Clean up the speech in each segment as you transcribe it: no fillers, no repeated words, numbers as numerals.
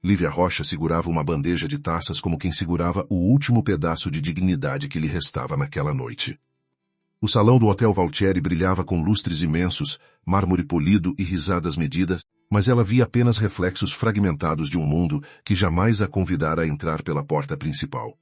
Lívia Rocha segurava uma bandeja de taças como quem segurava o último pedaço de dignidade que lhe restava naquela noite. O salão do Hotel Valtieri brilhava com lustres imensos, mármore polido e risadas medidas, mas ela via apenas reflexos fragmentados de um mundo que jamais a convidara a entrar pela porta principal.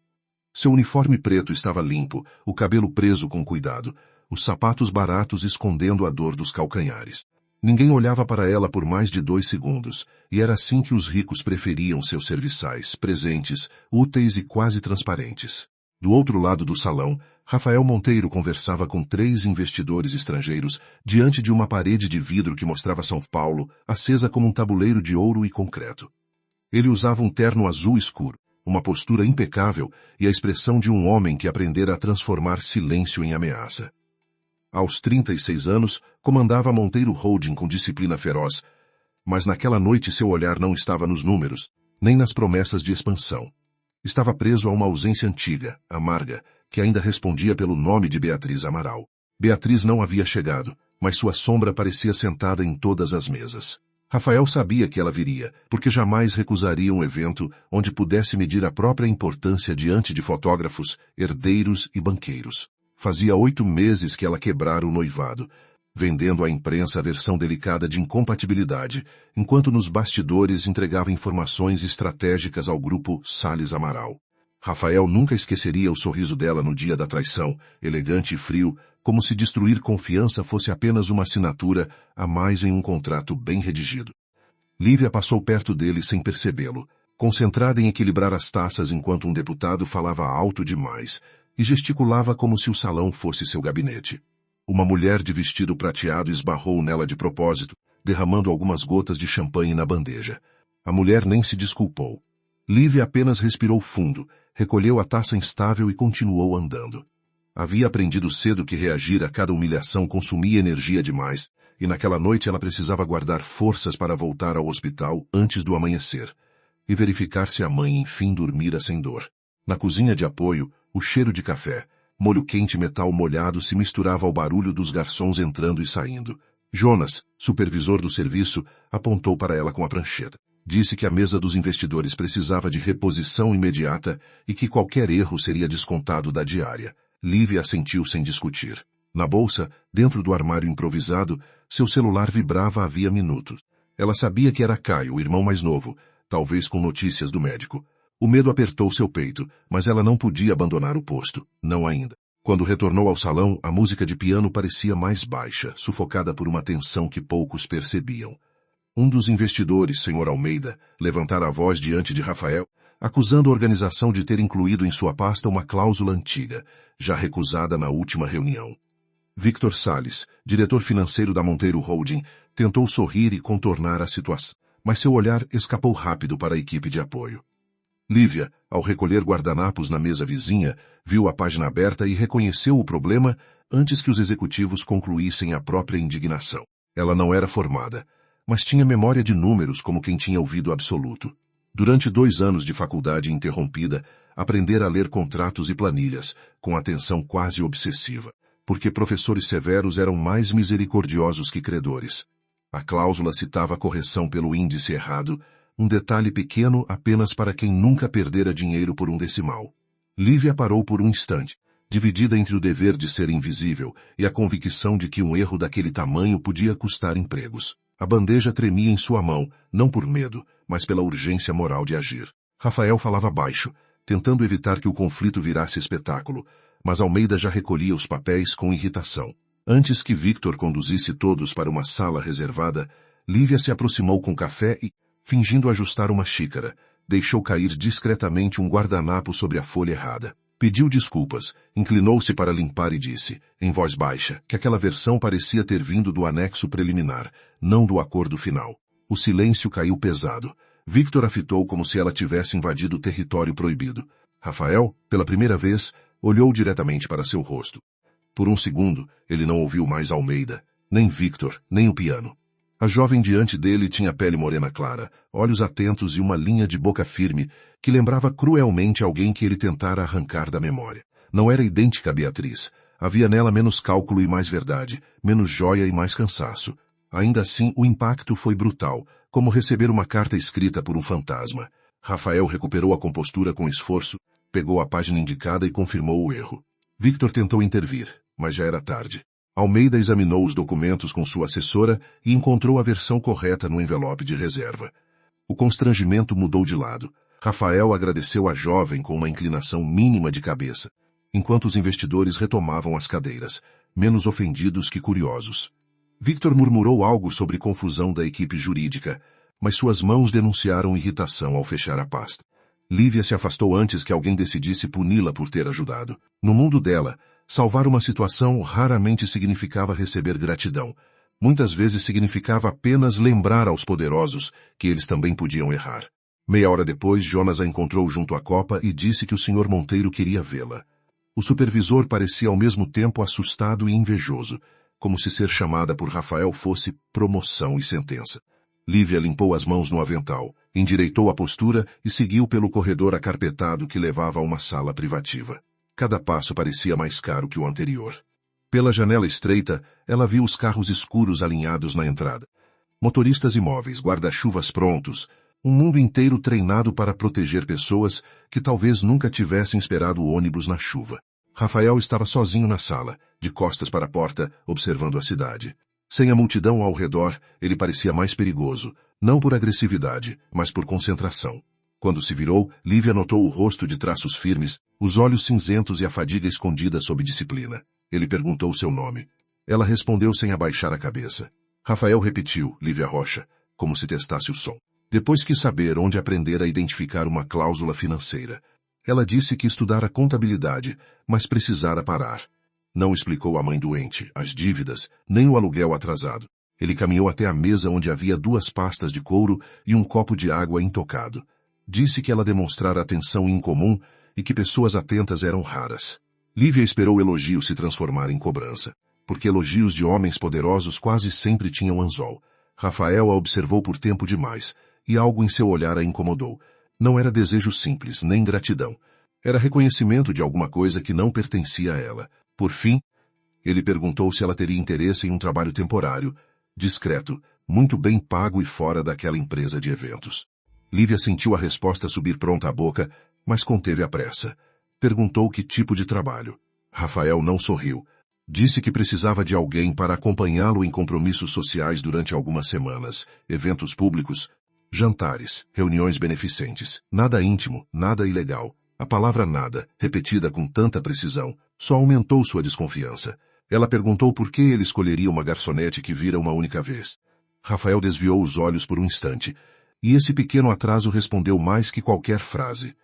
Seu uniforme preto estava limpo, o cabelo preso com cuidado, os sapatos baratos escondendo a dor dos calcanhares. Ninguém olhava para ela por mais de 2 segundos, e era assim que os ricos preferiam seus serviçais, presentes, úteis e quase transparentes. Do outro lado do salão, Rafael Monteiro conversava com 3 investidores estrangeiros diante de uma parede de vidro que mostrava São Paulo, acesa como um tabuleiro de ouro e concreto. Ele usava um terno azul escuro, uma postura impecável e a expressão de um homem que aprendera a transformar silêncio em ameaça. Aos 36 anos, comandava a Monteiro Holding com disciplina feroz, mas naquela noite seu olhar não estava nos números, nem nas promessas de expansão. Estava preso a uma ausência antiga, amarga, que ainda respondia pelo nome de Beatriz Amaral. Beatriz não havia chegado, mas sua sombra parecia sentada em todas as mesas. Rafael sabia que ela viria, porque jamais recusaria um evento onde pudesse medir a própria importância diante de fotógrafos, herdeiros e banqueiros. Fazia 8 meses que ela quebrara o noivado, vendendo à imprensa a versão delicada de incompatibilidade, enquanto nos bastidores entregava informações estratégicas ao grupo Salles Amaral. Rafael nunca esqueceria o sorriso dela no dia da traição, elegante e frio, como se destruir confiança fosse apenas uma assinatura a mais em um contrato bem redigido. Lívia passou perto dele sem percebê-lo, concentrada em equilibrar as taças enquanto um deputado falava alto demais, e gesticulava como se o salão fosse seu gabinete. Uma mulher de vestido prateado esbarrou nela de propósito, derramando algumas gotas de champanhe na bandeja. A mulher nem se desculpou. Lívia apenas respirou fundo, recolheu a taça instável e continuou andando. Havia aprendido cedo que reagir a cada humilhação consumia energia demais, e naquela noite ela precisava guardar forças para voltar ao hospital antes do amanhecer, e verificar se a mãe enfim dormira sem dor. Na cozinha de apoio, o cheiro de café, molho quente e metal molhado se misturava ao barulho dos garçons entrando e saindo. Jonas, supervisor do serviço, apontou para ela com a prancheta. Disse que a mesa dos investidores precisava de reposição imediata e que qualquer erro seria descontado da diária. Lívia assentiu sem discutir. Na bolsa, dentro do armário improvisado, seu celular vibrava havia minutos. Ela sabia que era Caio, o irmão mais novo, talvez com notícias do médico. O medo apertou seu peito, mas ela não podia abandonar o posto, não ainda. Quando retornou ao salão, a música de piano parecia mais baixa, sufocada por uma tensão que poucos percebiam. Um dos investidores, Sr. Almeida, levantara a voz diante de Rafael, acusando a organização de ter incluído em sua pasta uma cláusula antiga, já recusada na última reunião. Victor Salles, diretor financeiro da Monteiro Holding, tentou sorrir e contornar a situação, mas seu olhar escapou rápido para a equipe de apoio. Lívia, ao recolher guardanapos na mesa vizinha, viu a página aberta e reconheceu o problema antes que os executivos concluíssem a própria indignação. Ela não era formada, mas tinha memória de números como quem tinha ouvido absoluto. Durante 2 anos de faculdade interrompida, aprendera a ler contratos e planilhas, com atenção quase obsessiva, porque professores severos eram mais misericordiosos que credores. A cláusula citava a correção pelo índice errado, um detalhe pequeno apenas para quem nunca perdera dinheiro por um decimal. Lívia parou por um instante, dividida entre o dever de ser invisível e a convicção de que um erro daquele tamanho podia custar empregos. A bandeja tremia em sua mão, não por medo, mas pela urgência moral de agir. Rafael falava baixo, tentando evitar que o conflito virasse espetáculo, mas Almeida já recolhia os papéis com irritação. Antes que Victor conduzisse todos para uma sala reservada, Lívia se aproximou com café e, fingindo ajustar uma xícara, deixou cair discretamente um guardanapo sobre a folha errada. Pediu desculpas, inclinou-se para limpar e disse, em voz baixa, que aquela versão parecia ter vindo do anexo preliminar, não do acordo final. O silêncio caiu pesado. Victor a fitou como se ela tivesse invadido o território proibido. Rafael, pela primeira vez, olhou diretamente para seu rosto. Por um segundo, ele não ouviu mais Almeida, nem Victor, nem o piano. A jovem diante dele tinha pele morena clara, olhos atentos e uma linha de boca firme que lembrava cruelmente alguém que ele tentara arrancar da memória. Não era idêntica a Beatriz. Havia nela menos cálculo e mais verdade, menos joia e mais cansaço. Ainda assim, o impacto foi brutal, como receber uma carta escrita por um fantasma. Rafael recuperou a compostura com esforço, pegou a página indicada e confirmou o erro. Victor tentou intervir, mas já era tarde. Almeida examinou os documentos com sua assessora e encontrou a versão correta no envelope de reserva. O constrangimento mudou de lado. Rafael agradeceu à jovem com uma inclinação mínima de cabeça, enquanto os investidores retomavam as cadeiras, menos ofendidos que curiosos. Victor murmurou algo sobre confusão da equipe jurídica, mas suas mãos denunciaram irritação ao fechar a pasta. Lívia se afastou antes que alguém decidisse puni-la por ter ajudado. No mundo dela, salvar uma situação raramente significava receber gratidão. Muitas vezes significava apenas lembrar aos poderosos que eles também podiam errar. Meia hora depois, Jonas a encontrou junto à copa e disse que o Sr. Monteiro queria vê-la. O supervisor parecia ao mesmo tempo assustado e invejoso, como se ser chamada por Rafael fosse promoção e sentença. Lívia limpou as mãos no avental, endireitou a postura e seguiu pelo corredor acarpetado que levava a uma sala privativa. Cada passo parecia mais caro que o anterior. Pela janela estreita, ela viu os carros escuros alinhados na entrada. Motoristas imóveis, guarda-chuvas prontos, um mundo inteiro treinado para proteger pessoas que talvez nunca tivessem esperado o ônibus na chuva. Rafael estava sozinho na sala, de costas para a porta, observando a cidade. Sem a multidão ao redor, ele parecia mais perigoso, não por agressividade, mas por concentração. Quando se virou, Lívia notou o rosto de traços firmes, os olhos cinzentos e a fadiga escondida sob disciplina. Ele perguntou seu nome. Ela respondeu sem abaixar a cabeça. Rafael repetiu, Lívia Rocha, como se testasse o som. Depois quis saber onde aprender a identificar uma cláusula financeira. Ela disse que estudara contabilidade, mas precisara parar. Não explicou à mãe doente, as dívidas, nem o aluguel atrasado. Ele caminhou até a mesa onde havia 2 pastas de couro e um copo de água intocado. Disse que ela demonstrara atenção incomum e que pessoas atentas eram raras. Lívia esperou o elogio se transformar em cobrança, porque elogios de homens poderosos quase sempre tinham anzol. Rafael a observou por tempo demais, e algo em seu olhar a incomodou. Não era desejo simples, nem gratidão. Era reconhecimento de alguma coisa que não pertencia a ela. Por fim, ele perguntou se ela teria interesse em um trabalho temporário, discreto, muito bem pago e fora daquela empresa de eventos. Lívia sentiu a resposta subir pronta à boca, mas conteve a pressa. Perguntou que tipo de trabalho. Rafael não sorriu. Disse que precisava de alguém para acompanhá-lo em compromissos sociais durante algumas semanas, eventos públicos, jantares, reuniões beneficentes. Nada íntimo, nada ilegal. A palavra nada, repetida com tanta precisão, só aumentou sua desconfiança. Ela perguntou por que ele escolheria uma garçonete que vira uma única vez. Rafael desviou os olhos por um instante, e esse pequeno atraso respondeu mais que qualquer frase.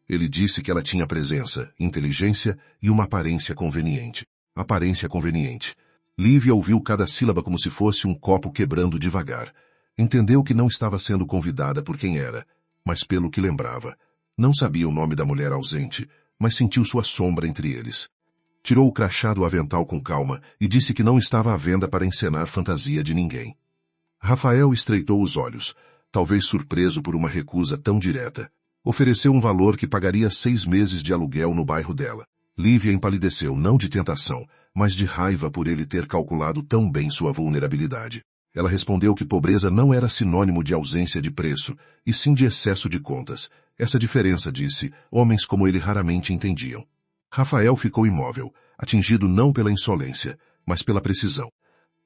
Ele disse que ela tinha presença, inteligência e uma aparência conveniente. Aparência conveniente. Lívia ouviu cada sílaba como se fosse um copo quebrando devagar. Entendeu que não estava sendo convidada por quem era, mas pelo que lembrava. Não sabia o nome da mulher ausente, mas sentiu sua sombra entre eles. Tirou o crachá do avental com calma e disse que não estava à venda para encenar fantasia de ninguém. Rafael estreitou os olhos, talvez surpreso por uma recusa tão direta. Ofereceu um valor que pagaria 6 meses de aluguel no bairro dela. Lívia empalideceu, não de tentação, mas de raiva por ele ter calculado tão bem sua vulnerabilidade. Ela respondeu que pobreza não era sinônimo de ausência de preço, e sim de excesso de contas. Essa diferença, disse, homens como ele raramente entendiam. Rafael ficou imóvel, atingido não pela insolência, mas pela precisão.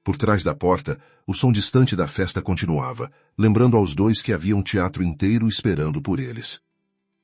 Por trás da porta, o som distante da festa continuava, lembrando aos dois que havia um teatro inteiro esperando por eles.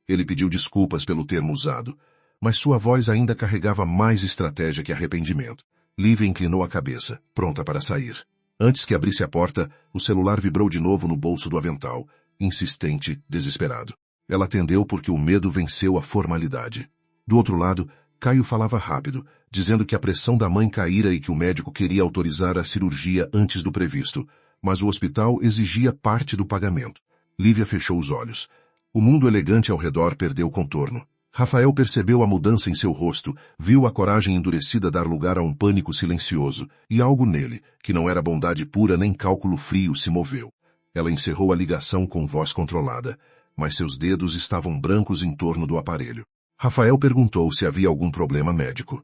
Ele pediu desculpas pelo termo usado, mas sua voz ainda carregava mais estratégia que arrependimento. Lívia inclinou a cabeça, pronta para sair. Antes que abrisse a porta, o celular vibrou de novo no bolso do avental, insistente, desesperado. Ela atendeu porque o medo venceu a formalidade. Do outro lado, Caio falava rápido, dizendo que a pressão da mãe caíra e que o médico queria autorizar a cirurgia antes do previsto, mas o hospital exigia parte do pagamento. Lívia fechou os olhos. O mundo elegante ao redor perdeu contorno. Rafael percebeu a mudança em seu rosto, viu a coragem endurecida dar lugar a um pânico silencioso, e algo nele, que não era bondade pura nem cálculo frio, se moveu. Ela encerrou a ligação com voz controlada, mas seus dedos estavam brancos em torno do aparelho. Rafael perguntou se havia algum problema médico.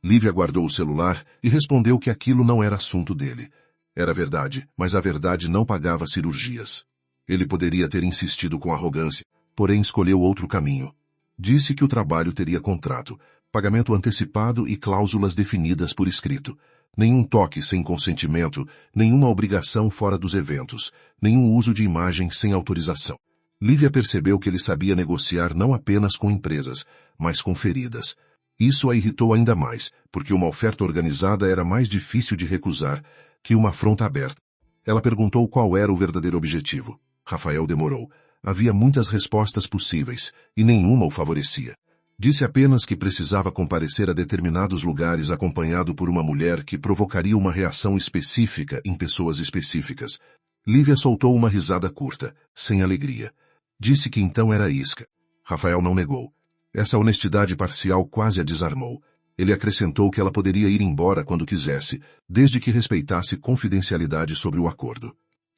Lívia guardou o celular e respondeu que aquilo não era assunto dele. Era verdade, mas a verdade não pagava cirurgias. Ele poderia ter insistido com arrogância, porém escolheu outro caminho. Disse que o trabalho teria contrato, pagamento antecipado e cláusulas definidas por escrito. Nenhum toque sem consentimento, nenhuma obrigação fora dos eventos, nenhum uso de imagem sem autorização. Lívia percebeu que ele sabia negociar não apenas com empresas, mas com feridas. Isso a irritou ainda mais, porque uma oferta organizada era mais difícil de recusar que uma afronta aberta. Ela perguntou qual era o verdadeiro objetivo. Rafael demorou. Havia muitas respostas possíveis, e nenhuma o favorecia. Disse apenas que precisava comparecer a determinados lugares acompanhado por uma mulher que provocaria uma reação específica em pessoas específicas. Lívia soltou uma risada curta, sem alegria. Disse que então era isca. Rafael não negou. Essa honestidade parcial quase a desarmou. Ele acrescentou que ela poderia ir embora quando quisesse, desde que respeitasse confidencialidade sobre o acordo.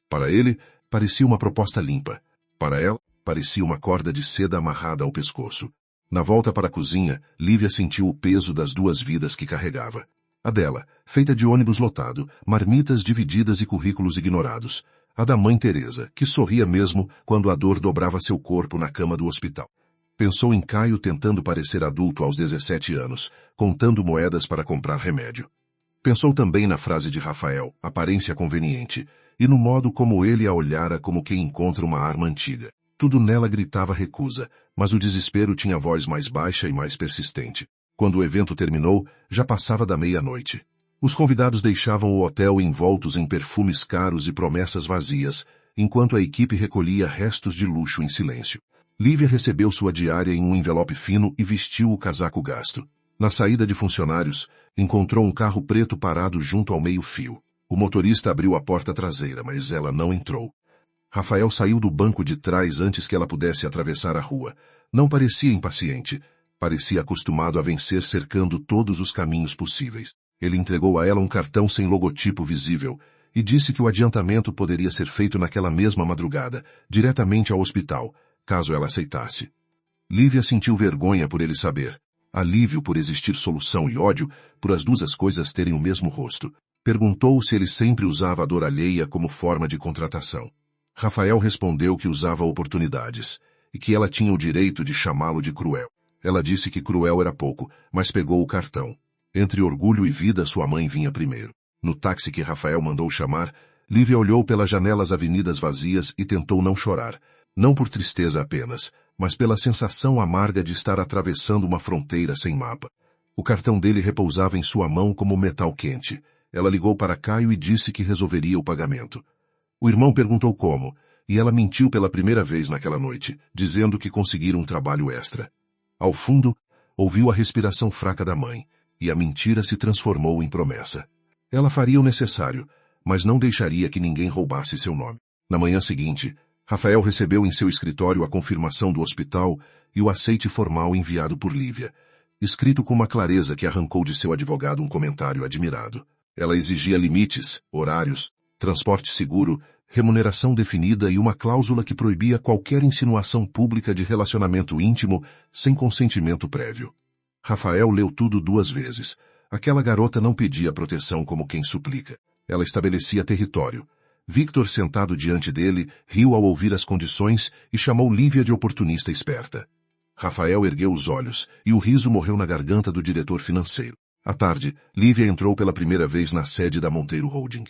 Para ele, parecia uma proposta limpa. Para ela, parecia uma corda de seda amarrada ao pescoço. Na volta para a cozinha, Lívia sentiu o peso das duas vidas que carregava. A dela, feita de ônibus lotado, marmitas divididas e currículos ignorados. A da mãe Teresa, que sorria mesmo quando a dor dobrava seu corpo na cama do hospital. Pensou em Caio tentando parecer adulto aos 17 anos, contando moedas para comprar remédio. Pensou também na frase de Rafael, aparência conveniente, e no modo como ele a olhara como quem encontra uma arma antiga. Tudo nela gritava recusa, mas o desespero tinha voz mais baixa e mais persistente. Quando o evento terminou, já passava da meia-noite. Os convidados deixavam o hotel envoltos em perfumes caros e promessas vazias, enquanto a equipe recolhia restos de luxo em silêncio. Lívia recebeu sua diária em um envelope fino e vestiu o casaco gasto. Na saída de funcionários, encontrou um carro preto parado junto ao meio-fio. O motorista abriu a porta traseira, mas ela não entrou. Rafael saiu do banco de trás antes que ela pudesse atravessar a rua. Não parecia impaciente. Parecia acostumado a vencer cercando todos os caminhos possíveis. Ele entregou a ela um cartão sem logotipo visível e disse que o adiantamento poderia ser feito naquela mesma madrugada, diretamente ao hospital, caso ela aceitasse. Lívia sentiu vergonha por ele saber, alívio por existir solução e ódio por as duas coisas terem o mesmo rosto. Perguntou se ele sempre usava a dor alheia como forma de contratação. Rafael respondeu que usava oportunidades, e que ela tinha o direito de chamá-lo de cruel. Ela disse que cruel era pouco, mas pegou o cartão. Entre orgulho e vida, sua mãe vinha primeiro. No táxi que Rafael mandou chamar, Lívia olhou pelas janelas avenidas vazias e tentou não chorar, não por tristeza apenas, mas pela sensação amarga de estar atravessando uma fronteira sem mapa. O cartão dele repousava em sua mão como metal quente. Ela ligou para Caio e disse que resolveria o pagamento. O irmão perguntou como, e ela mentiu pela primeira vez naquela noite, dizendo que conseguira um trabalho extra. Ao fundo, ouviu a respiração fraca da mãe, e a mentira se transformou em promessa. Ela faria o necessário, mas não deixaria que ninguém roubasse seu nome. Na manhã seguinte, Rafael recebeu em seu escritório a confirmação do hospital e o aceite formal enviado por Lívia, escrito com uma clareza que arrancou de seu advogado um comentário admirado. Ela exigia limites, horários, transporte seguro, remuneração definida e uma cláusula que proibia qualquer insinuação pública de relacionamento íntimo sem consentimento prévio. Rafael leu tudo 2 vezes. Aquela garota não pedia proteção como quem suplica. Ela estabelecia território. Victor, sentado diante dele, riu ao ouvir as condições e chamou Lívia de oportunista esperta. Rafael ergueu os olhos, e o riso morreu na garganta do diretor financeiro. À tarde, Lívia entrou pela primeira vez na sede da Monteiro Holding.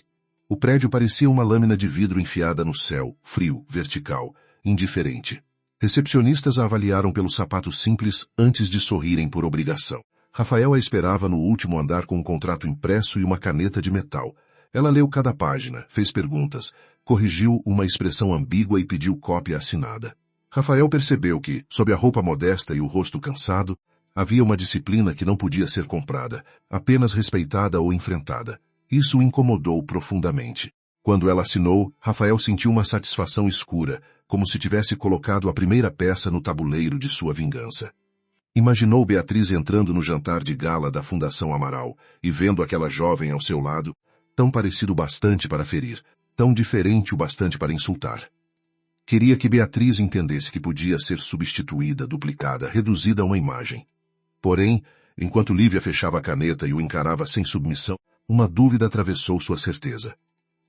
O prédio parecia uma lâmina de vidro enfiada no céu, frio, vertical, indiferente. Recepcionistas a avaliaram pelo sapato simples antes de sorrirem por obrigação. Rafael a esperava no último andar com um contrato impresso e uma caneta de metal. Ela leu cada página, fez perguntas, corrigiu uma expressão ambígua e pediu cópia assinada. Rafael percebeu que, sob a roupa modesta e o rosto cansado, havia uma disciplina que não podia ser comprada, apenas respeitada ou enfrentada. Isso o incomodou profundamente. Quando ela assinou, Rafael sentiu uma satisfação escura, como se tivesse colocado a primeira peça no tabuleiro de sua vingança. Imaginou Beatriz entrando no jantar de gala da Fundação Amaral e vendo aquela jovem ao seu lado, tão parecido bastante para ferir, tão diferente o bastante para insultar. Queria que Beatriz entendesse que podia ser substituída, duplicada, reduzida a uma imagem. Porém, enquanto Lívia fechava a caneta e o encarava sem submissão, uma dúvida atravessou sua certeza.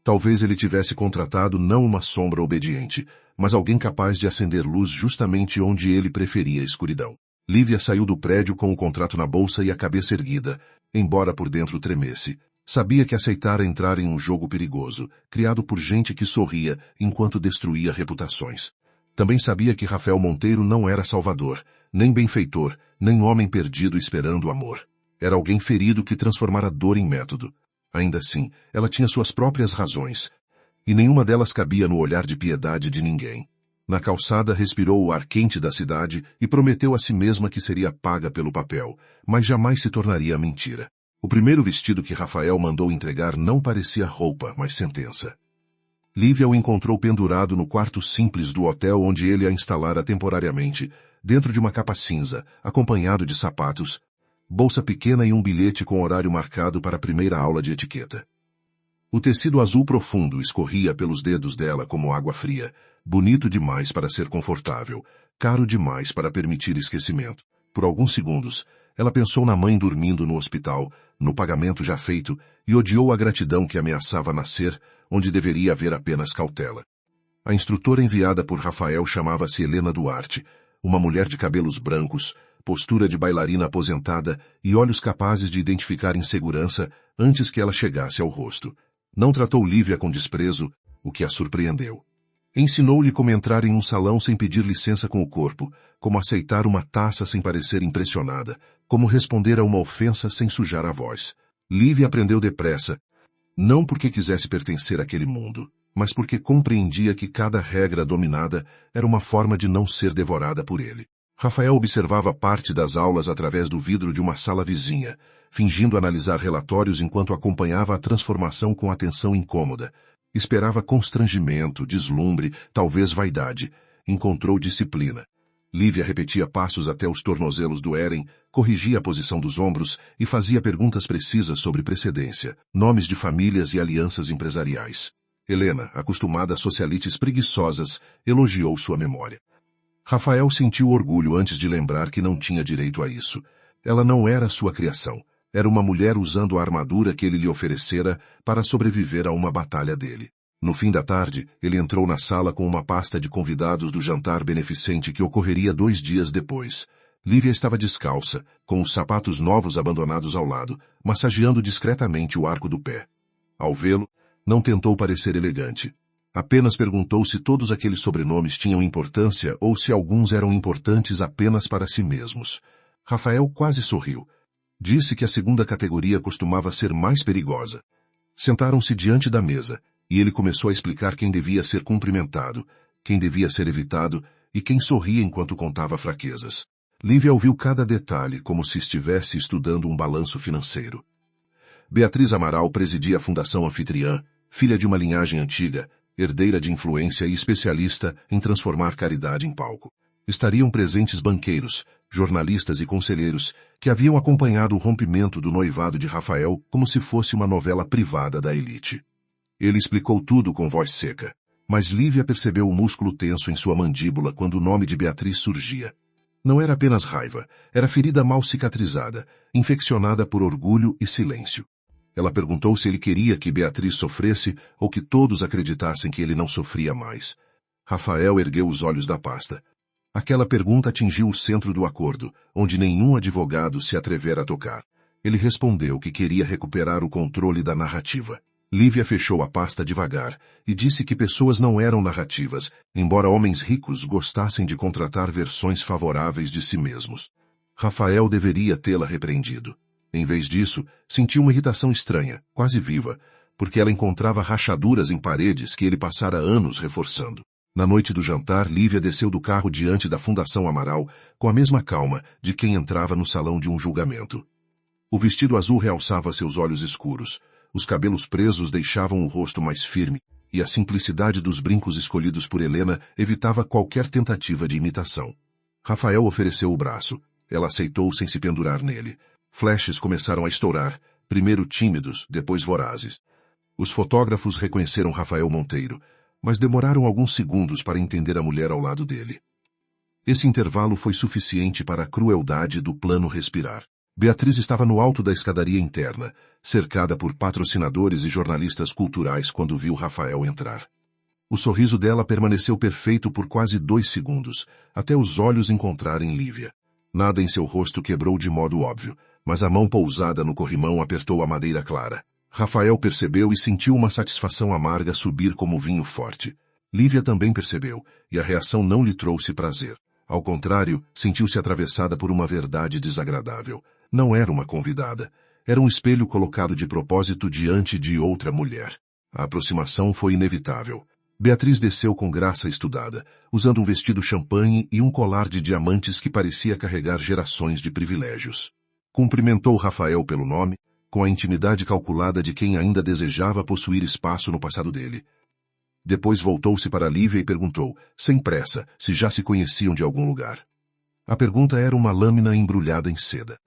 Talvez ele tivesse contratado não uma sombra obediente, mas alguém capaz de acender luz justamente onde ele preferia a escuridão. Lívia saiu do prédio com o contrato na bolsa e a cabeça erguida, embora por dentro tremesse. Sabia que aceitara entrar em um jogo perigoso, criado por gente que sorria enquanto destruía reputações. Também sabia que Rafael Monteiro não era salvador, nem benfeitor, nem homem perdido esperando amor. Era alguém ferido que transformara dor em método. Ainda assim, ela tinha suas próprias razões, e nenhuma delas cabia no olhar de piedade de ninguém. Na calçada respirou o ar quente da cidade e prometeu a si mesma que seria paga pelo papel, mas jamais se tornaria mentira. O primeiro vestido que Rafael mandou entregar não parecia roupa, mas sentença. Lívia o encontrou pendurado no quarto simples do hotel onde ele a instalara temporariamente, dentro de uma capa cinza, acompanhado de sapatos, bolsa pequena e um bilhete com horário marcado para a primeira aula de etiqueta. O tecido azul profundo escorria pelos dedos dela como água fria, bonito demais para ser confortável, caro demais para permitir esquecimento. Por alguns segundos, ela pensou na mãe dormindo no hospital, no pagamento já feito, e odiou a gratidão que ameaçava nascer, onde deveria haver apenas cautela. A instrutora enviada por Rafael chamava-se Helena Duarte, uma mulher de cabelos brancos, postura de bailarina aposentada e olhos capazes de identificar insegurança antes que ela chegasse ao rosto. Não tratou Lívia com desprezo, o que a surpreendeu. Ensinou-lhe como entrar em um salão sem pedir licença com o corpo, como aceitar uma taça sem parecer impressionada, como responder a uma ofensa sem sujar a voz. Lívia aprendeu depressa, não porque quisesse pertencer àquele mundo, mas porque compreendia que cada regra dominada era uma forma de não ser devorada por ele. Rafael observava parte das aulas através do vidro de uma sala vizinha, fingindo analisar relatórios enquanto acompanhava a transformação com atenção incômoda. Esperava constrangimento, deslumbre, talvez vaidade. Encontrou disciplina. Lívia repetia passos até os tornozelos doerem, corrigia a posição dos ombros e fazia perguntas precisas sobre precedência, nomes de famílias e alianças empresariais. Helena, acostumada a socialites preguiçosas, elogiou sua memória. Rafael sentiu orgulho antes de lembrar que não tinha direito a isso. Ela não era sua criação. Era uma mulher usando a armadura que ele lhe oferecera para sobreviver a uma batalha dele. No fim da tarde, ele entrou na sala com uma pasta de convidados do jantar beneficente que ocorreria 2 dias depois. Lívia estava descalça, com os sapatos novos abandonados ao lado, massageando discretamente o arco do pé. Ao vê-lo, não tentou parecer elegante. Apenas perguntou se todos aqueles sobrenomes tinham importância ou se alguns eram importantes apenas para si mesmos. Rafael quase sorriu. Disse que a segunda categoria costumava ser mais perigosa. Sentaram-se diante da mesa, e ele começou a explicar quem devia ser cumprimentado, quem devia ser evitado e quem sorria enquanto contava fraquezas. Lívia ouviu cada detalhe como se estivesse estudando um balanço financeiro. Beatriz Amaral presidia a Fundação Anfitriã, filha de uma linhagem antiga, herdeira de influência e especialista em transformar caridade em palco. Estariam presentes banqueiros, jornalistas e conselheiros que haviam acompanhado o rompimento do noivado de Rafael como se fosse uma novela privada da elite. Ele explicou tudo com voz seca, mas Lívia percebeu o músculo tenso em sua mandíbula quando o nome de Beatriz surgia. Não era apenas raiva, era ferida mal cicatrizada, infeccionada por orgulho e silêncio. Ela perguntou se ele queria que Beatriz sofresse ou que todos acreditassem que ele não sofria mais. Rafael ergueu os olhos da pasta. Aquela pergunta atingiu o centro do acordo, onde nenhum advogado se atrevera a tocar. Ele respondeu que queria recuperar o controle da narrativa. Lívia fechou a pasta devagar e disse que pessoas não eram narrativas, embora homens ricos gostassem de contratar versões favoráveis de si mesmos. Rafael deveria tê-la repreendido. Em vez disso, sentiu uma irritação estranha, quase viva, porque ela encontrava rachaduras em paredes que ele passara anos reforçando. Na noite do jantar, Lívia desceu do carro diante da Fundação Amaral com a mesma calma de quem entrava no salão de um julgamento. O vestido azul realçava seus olhos escuros, os cabelos presos deixavam o rosto mais firme, e a simplicidade dos brincos escolhidos por Helena evitava qualquer tentativa de imitação. Rafael ofereceu o braço. Ela aceitou sem se pendurar nele. Flashes começaram a estourar, primeiro tímidos, depois vorazes. Os fotógrafos reconheceram Rafael Monteiro, mas demoraram alguns segundos para entender a mulher ao lado dele. Esse intervalo foi suficiente para a crueldade do plano respirar. Beatriz estava no alto da escadaria interna, cercada por patrocinadores e jornalistas culturais quando viu Rafael entrar. O sorriso dela permaneceu perfeito por quase 2 segundos, até os olhos encontrarem Lívia. Nada em seu rosto quebrou de modo óbvio, mas a mão pousada no corrimão apertou a madeira clara. Rafael percebeu e sentiu uma satisfação amarga subir como vinho forte. Lívia também percebeu, e a reação não lhe trouxe prazer. Ao contrário, sentiu-se atravessada por uma verdade desagradável. Não era uma convidada. Era um espelho colocado de propósito diante de outra mulher. A aproximação foi inevitável. Beatriz desceu com graça estudada, usando um vestido champanhe e um colar de diamantes que parecia carregar gerações de privilégios. Cumprimentou Rafael pelo nome, com a intimidade calculada de quem ainda desejava possuir espaço no passado dele. Depois voltou-se para Lívia e perguntou, sem pressa, se já se conheciam de algum lugar. A pergunta era uma lâmina embrulhada em seda.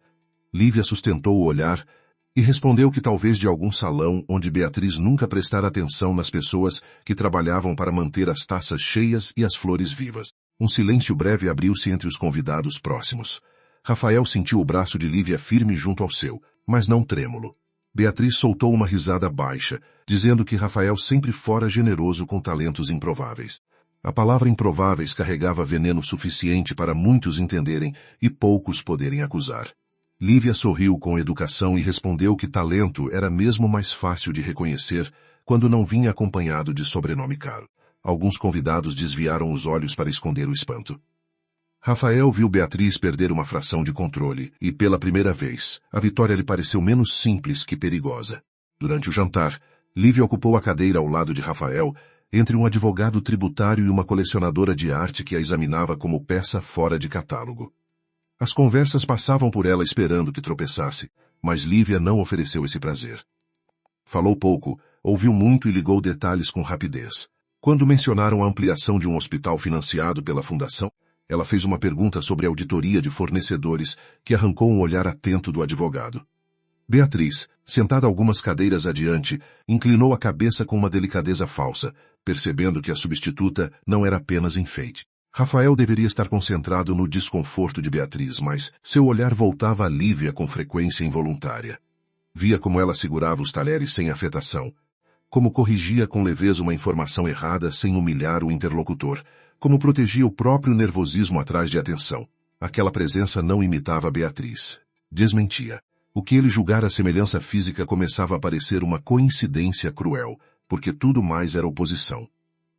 Lívia sustentou o olhar e respondeu que talvez de algum salão onde Beatriz nunca prestara atenção nas pessoas que trabalhavam para manter as taças cheias e as flores vivas. Um silêncio breve abriu-se entre os convidados próximos. Rafael sentiu o braço de Lívia firme junto ao seu, mas não trêmulo. Beatriz soltou uma risada baixa, dizendo que Rafael sempre fora generoso com talentos improváveis. A palavra improváveis carregava veneno suficiente para muitos entenderem e poucos poderem acusar. Lívia sorriu com educação e respondeu que talento era mesmo mais fácil de reconhecer quando não vinha acompanhado de sobrenome caro. Alguns convidados desviaram os olhos para esconder o espanto. Rafael viu Beatriz perder uma fração de controle e, pela primeira vez, a vitória lhe pareceu menos simples que perigosa. Durante o jantar, Lívia ocupou a cadeira ao lado de Rafael, entre um advogado tributário e uma colecionadora de arte que a examinava como peça fora de catálogo. As conversas passavam por ela esperando que tropeçasse, mas Lívia não ofereceu esse prazer. Falou pouco, ouviu muito e ligou detalhes com rapidez. Quando mencionaram a ampliação de um hospital financiado pela fundação, ela fez uma pergunta sobre a auditoria de fornecedores que arrancou um olhar atento do advogado. Beatriz, sentada algumas cadeiras adiante, inclinou a cabeça com uma delicadeza falsa, percebendo que a substituta não era apenas enfeite. Rafael deveria estar concentrado no desconforto de Beatriz, mas seu olhar voltava a Lívia com frequência involuntária. Via como ela segurava os talheres sem afetação, como corrigia com leveza uma informação errada sem humilhar o interlocutor, como protegia o próprio nervosismo atrás de atenção. Aquela presença não imitava Beatriz. Desmentia. O que ele julgara semelhança física começava a parecer uma coincidência cruel, porque tudo mais era oposição.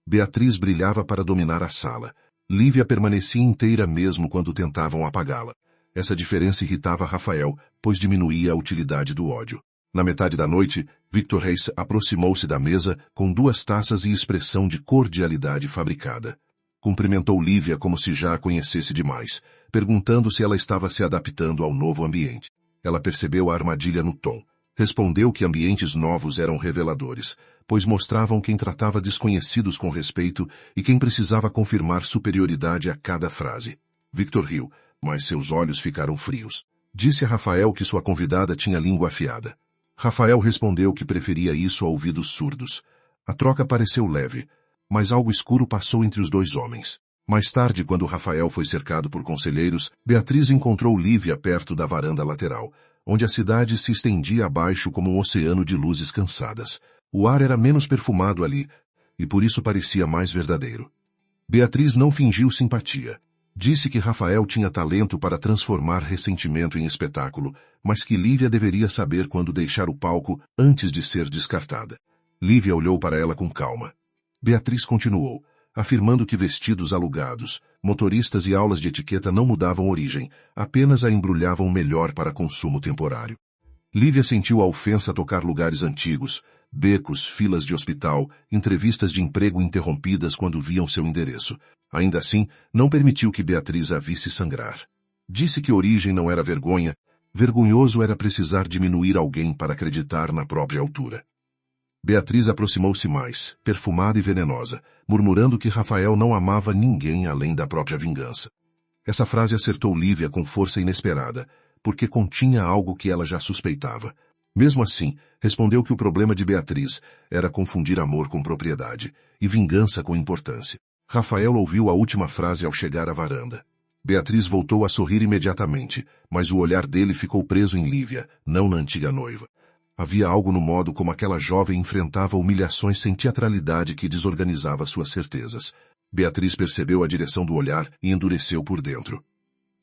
Beatriz brilhava para dominar a sala. Lívia permanecia inteira mesmo quando tentavam apagá-la. Essa diferença irritava Rafael, pois diminuía a utilidade do ódio. Na metade da noite, Victor Reis aproximou-se da mesa com 2 taças e expressão de cordialidade fabricada. Cumprimentou Lívia como se já a conhecesse demais, perguntando se ela estava se adaptando ao novo ambiente. Ela percebeu a armadilha no tom. Respondeu que ambientes novos eram reveladores, pois mostravam quem tratava desconhecidos com respeito e quem precisava confirmar superioridade a cada frase. Victor riu, mas seus olhos ficaram frios. Disse a Rafael que sua convidada tinha língua afiada. Rafael respondeu que preferia isso a ouvidos surdos. A troca pareceu leve, mas algo escuro passou entre os 2 homens. Mais tarde, quando Rafael foi cercado por conselheiros, Beatriz encontrou Lívia perto da varanda lateral, onde a cidade se estendia abaixo como um oceano de luzes cansadas. O ar era menos perfumado ali, e por isso parecia mais verdadeiro. Beatriz não fingiu simpatia. Disse que Rafael tinha talento para transformar ressentimento em espetáculo, mas que Lívia deveria saber quando deixar o palco antes de ser descartada. Lívia olhou para ela com calma. Beatriz continuou, afirmando que vestidos alugados, motoristas e aulas de etiqueta não mudavam origem, apenas a embrulhavam melhor para consumo temporário. Lívia sentiu a ofensa tocar lugares antigos, becos, filas de hospital, entrevistas de emprego interrompidas quando viam seu endereço. Ainda assim, não permitiu que Beatriz a visse sangrar. Disse que origem não era vergonha, vergonhoso era precisar diminuir alguém para acreditar na própria altura. Beatriz aproximou-se mais, perfumada e venenosa, murmurando que Rafael não amava ninguém além da própria vingança. Essa frase acertou Lívia com força inesperada, porque continha algo que ela já suspeitava. Mesmo assim, respondeu que o problema de Beatriz era confundir amor com propriedade e vingança com importância. Rafael ouviu a última frase ao chegar à varanda. Beatriz voltou a sorrir imediatamente, mas o olhar dele ficou preso em Lívia, não na antiga noiva. Havia algo no modo como aquela jovem enfrentava humilhações sem teatralidade que desorganizava suas certezas. Beatriz percebeu a direção do olhar e endureceu por dentro.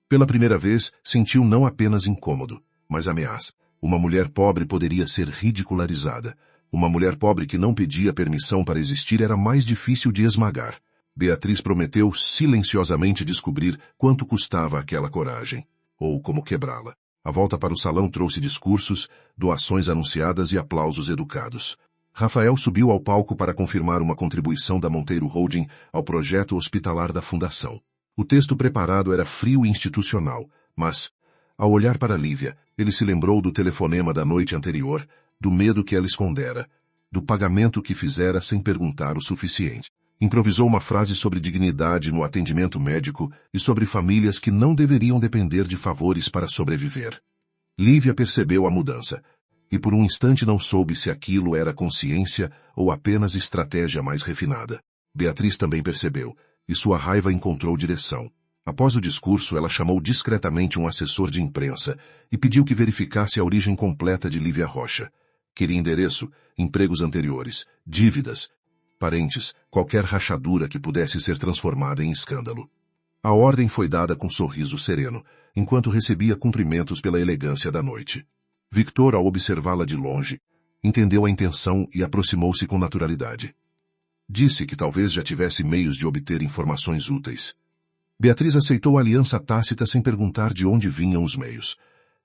Pela primeira vez, sentiu não apenas incômodo, mas ameaça. Uma mulher pobre poderia ser ridicularizada. Uma mulher pobre que não pedia permissão para existir era mais difícil de esmagar. Beatriz prometeu silenciosamente descobrir quanto custava aquela coragem, ou como quebrá-la. A volta para o salão trouxe discursos, doações anunciadas e aplausos educados. Rafael subiu ao palco para confirmar uma contribuição da Monteiro Holding ao projeto hospitalar da Fundação. O texto preparado era frio e institucional, mas, ao olhar para Lívia, ele se lembrou do telefonema da noite anterior, do medo que ela escondera, do pagamento que fizera sem perguntar o suficiente. Improvisou uma frase sobre dignidade no atendimento médico e sobre famílias que não deveriam depender de favores para sobreviver. Lívia percebeu a mudança, e por um instante não soube se aquilo era consciência ou apenas estratégia mais refinada. Beatriz também percebeu, e sua raiva encontrou direção. Após o discurso, ela chamou discretamente um assessor de imprensa e pediu que verificasse a origem completa de Lívia Rocha. Queria endereço, empregos anteriores, dívidas, parentes, qualquer rachadura que pudesse ser transformada em escândalo. A ordem foi dada com sorriso sereno, enquanto recebia cumprimentos pela elegância da noite. Victor, ao observá-la de longe, entendeu a intenção e aproximou-se com naturalidade. Disse que talvez já tivesse meios de obter informações úteis. Beatriz aceitou a aliança tácita sem perguntar de onde vinham os meios.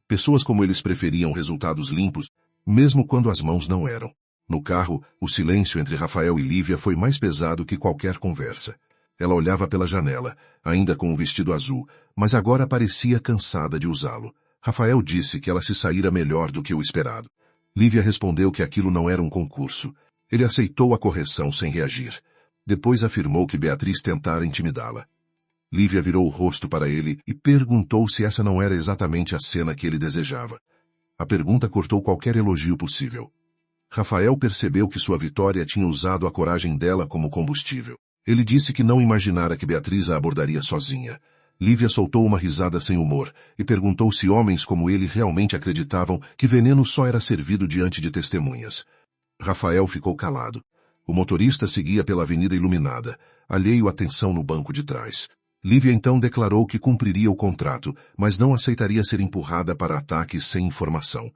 Pessoas como eles preferiam resultados limpos, mesmo quando as mãos não eram. No carro, o silêncio entre Rafael e Lívia foi mais pesado que qualquer conversa. Ela olhava pela janela, ainda com o vestido azul, mas agora parecia cansada de usá-lo. Rafael disse que ela se saíra melhor do que o esperado. Lívia respondeu que aquilo não era um concurso. Ele aceitou a correção sem reagir. Depois afirmou que Beatriz tentara intimidá-la. Lívia virou o rosto para ele e perguntou se essa não era exatamente a cena que ele desejava. A pergunta cortou qualquer elogio possível. Rafael percebeu que sua vitória tinha usado a coragem dela como combustível. Ele disse que não imaginara que Beatriz a abordaria sozinha. Lívia soltou uma risada sem humor e perguntou se homens como ele realmente acreditavam que veneno só era servido diante de testemunhas. Rafael ficou calado. O motorista seguia pela avenida iluminada, alheio à tensão no banco de trás. Lívia então declarou que cumpriria o contrato, mas não aceitaria ser empurrada para ataques sem informação.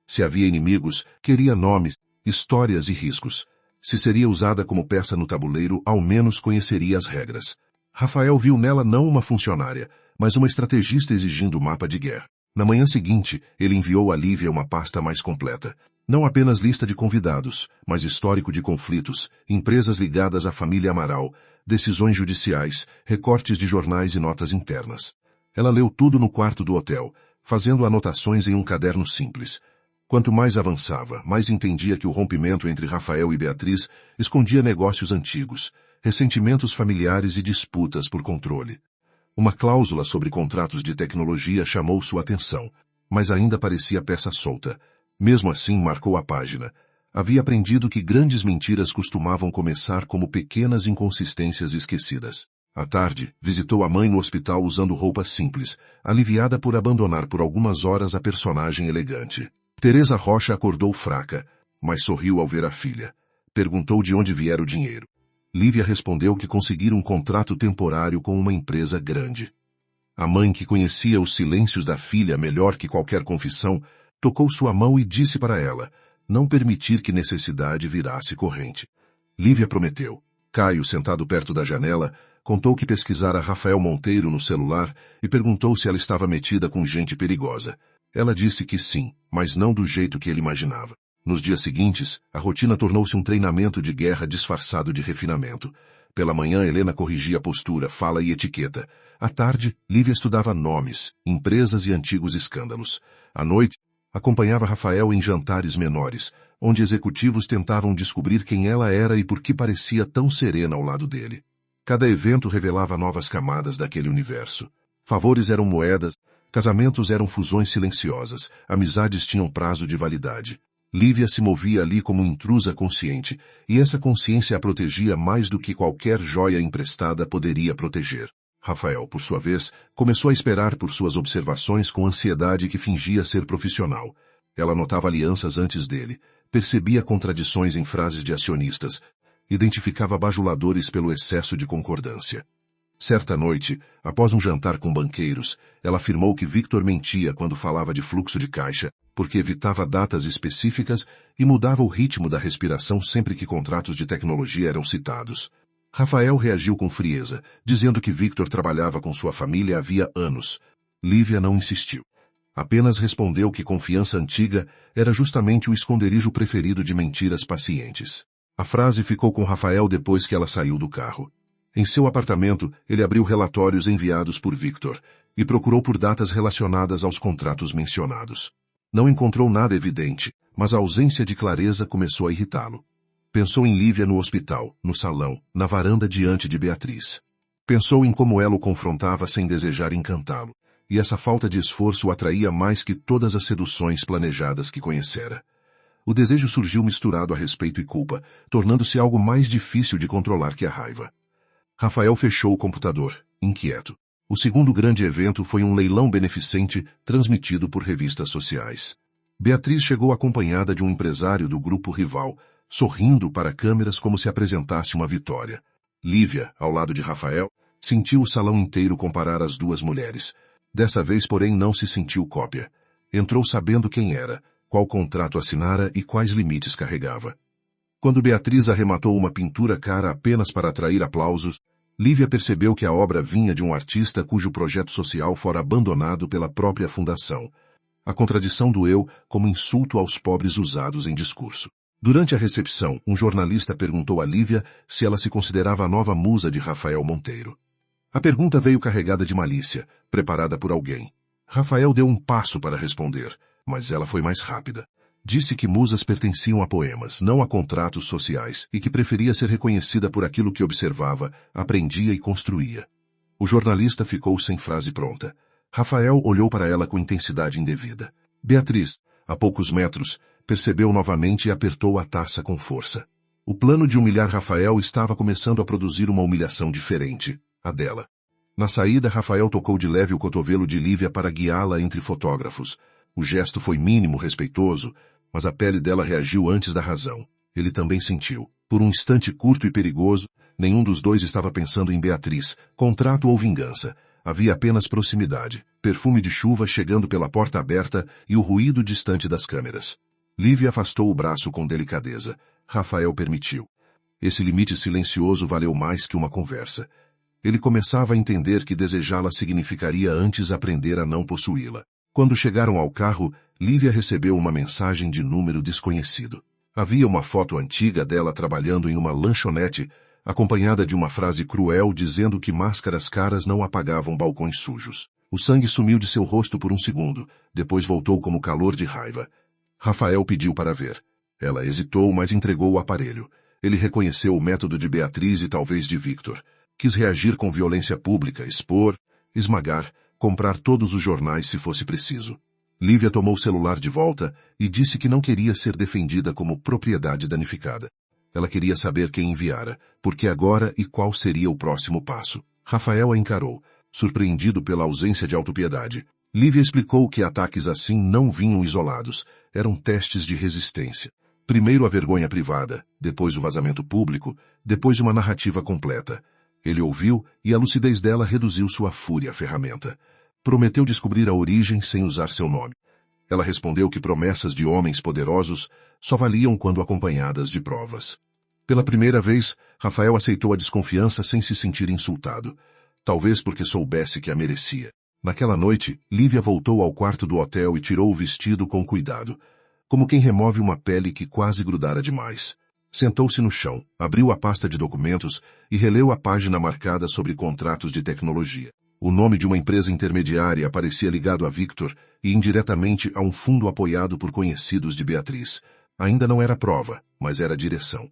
Se havia inimigos, queria nomes, histórias e riscos. Se seria usada como peça no tabuleiro, ao menos conheceria as regras. Rafael viu nela não uma funcionária, mas uma estrategista exigindo mapa de guerra. Na manhã seguinte, ele enviou a Lívia uma pasta mais completa. Não apenas lista de convidados, mas histórico de conflitos, empresas ligadas à família Amaral, decisões judiciais, recortes de jornais e notas internas. Ela leu tudo no quarto do hotel, fazendo anotações em um caderno simples. Quanto mais avançava, mais entendia que o rompimento entre Rafael e Beatriz escondia negócios antigos, ressentimentos familiares e disputas por controle. Uma cláusula sobre contratos de tecnologia chamou sua atenção, mas ainda parecia peça solta. Mesmo assim, marcou a página. Havia aprendido que grandes mentiras costumavam começar como pequenas inconsistências esquecidas. À tarde, visitou a mãe no hospital usando roupas simples, aliviada por abandonar por algumas horas a personagem elegante. Teresa Rocha acordou fraca, mas sorriu ao ver a filha. Perguntou de onde viera o dinheiro. Lívia respondeu que conseguira um contrato temporário com uma empresa grande. A mãe, que conhecia os silêncios da filha melhor que qualquer confissão, tocou sua mão e disse para ela não permitir que necessidade virasse corrente. Lívia prometeu. Caio, sentado perto da janela, contou que pesquisara Rafael Monteiro no celular e perguntou se ela estava metida com gente perigosa. Ela disse que sim, mas não do jeito que ele imaginava. Nos dias seguintes, a rotina tornou-se um treinamento de guerra disfarçado de refinamento. Pela manhã, Helena corrigia postura, fala e etiqueta. À tarde, Lívia estudava nomes, empresas e antigos escândalos. À noite, acompanhava Rafael em jantares menores, onde executivos tentavam descobrir quem ela era e por que parecia tão serena ao lado dele. Cada evento revelava novas camadas daquele universo. Favores eram moedas, casamentos eram fusões silenciosas, amizades tinham prazo de validade. Lívia se movia ali como intrusa consciente, e essa consciência a protegia mais do que qualquer joia emprestada poderia proteger. Rafael, por sua vez, começou a esperar por suas observações com ansiedade que fingia ser profissional. Ela notava alianças antes dele, percebia contradições em frases de acionistas, identificava bajuladores pelo excesso de concordância. Certa noite, após um jantar com banqueiros, ela afirmou que Victor mentia quando falava de fluxo de caixa, porque evitava datas específicas e mudava o ritmo da respiração sempre que contratos de tecnologia eram citados. Rafael reagiu com frieza, dizendo que Victor trabalhava com sua família havia anos. Lívia não insistiu. Apenas respondeu que confiança antiga era justamente o esconderijo preferido de mentiras pacientes. A frase ficou com Rafael depois que ela saiu do carro. Em seu apartamento, ele abriu relatórios enviados por Victor e procurou por datas relacionadas aos contratos mencionados. Não encontrou nada evidente, mas a ausência de clareza começou a irritá-lo. Pensou em Lívia no hospital, no salão, na varanda diante de Beatriz. Pensou em como ela o confrontava sem desejar encantá-lo, e essa falta de esforço o atraía mais que todas as seduções planejadas que conhecera. O desejo surgiu misturado a respeito e culpa, tornando-se algo mais difícil de controlar que a raiva. Rafael fechou o computador, inquieto. O segundo grande evento foi um leilão beneficente transmitido por revistas sociais. Beatriz chegou acompanhada de um empresário do grupo rival, sorrindo para câmeras como se apresentasse uma vitória. Lívia, ao lado de Rafael, sentiu o salão inteiro comparar as duas mulheres. Dessa vez, porém, não se sentiu cópia. Entrou sabendo quem era, qual contrato assinara e quais limites carregava. Quando Beatriz arrematou uma pintura cara apenas para atrair aplausos, Lívia percebeu que a obra vinha de um artista cujo projeto social fora abandonado pela própria fundação. A contradição doeu como insulto aos pobres usados em discurso. Durante a recepção, um jornalista perguntou a Lívia se ela se considerava a nova musa de Rafael Monteiro. A pergunta veio carregada de malícia, preparada por alguém. Rafael deu um passo para responder, mas ela foi mais rápida. Disse que musas pertenciam a poemas, não a contratos sociais, e que preferia ser reconhecida por aquilo que observava, aprendia e construía. O jornalista ficou sem frase pronta. Rafael olhou para ela com intensidade indevida. Beatriz, a poucos metros, percebeu novamente e apertou a taça com força. O plano de humilhar Rafael estava começando a produzir uma humilhação diferente, a dela. Na saída, Rafael tocou de leve o cotovelo de Lívia para guiá-la entre fotógrafos. O gesto foi mínimo, respeitoso, mas a pele dela reagiu antes da razão. Ele também sentiu. Por um instante curto e perigoso, nenhum dos dois estava pensando em Beatriz, contrato ou vingança. Havia apenas proximidade, perfume de chuva chegando pela porta aberta e o ruído distante das câmeras. Lívia afastou o braço com delicadeza. Rafael permitiu. Esse limite silencioso valeu mais que uma conversa. Ele começava a entender que desejá-la significaria antes aprender a não possuí-la. Quando chegaram ao carro, Lívia recebeu uma mensagem de número desconhecido. Havia uma foto antiga dela trabalhando em uma lanchonete, acompanhada de uma frase cruel dizendo que máscaras caras não apagavam balcões sujos. O sangue sumiu de seu rosto por um segundo, depois voltou como calor de raiva. Rafael pediu para ver. Ela hesitou, mas entregou o aparelho. Ele reconheceu o método de Beatriz e talvez de Victor. Quis reagir com violência pública, expor, esmagar, comprar todos os jornais se fosse preciso. Lívia tomou o celular de volta e disse que não queria ser defendida como propriedade danificada. Ela queria saber quem enviara, por que agora e qual seria o próximo passo. Rafael a encarou, surpreendido pela ausência de autopiedade. Lívia explicou que ataques assim não vinham isolados, eram testes de resistência. Primeiro a vergonha privada, depois o vazamento público, depois uma narrativa completa. Ele ouviu e a lucidez dela reduziu sua fúria à ferramenta. Prometeu descobrir a origem sem usar seu nome. Ela respondeu que promessas de homens poderosos só valiam quando acompanhadas de provas. Pela primeira vez, Rafael aceitou a desconfiança sem se sentir insultado. Talvez porque soubesse que a merecia. Naquela noite, Lívia voltou ao quarto do hotel e tirou o vestido com cuidado, como quem remove uma pele que quase grudara demais. Sentou-se no chão, abriu a pasta de documentos e releu a página marcada sobre contratos de tecnologia. O nome de uma empresa intermediária aparecia ligado a Victor e indiretamente a um fundo apoiado por conhecidos de Beatriz. Ainda não era prova, mas era direção.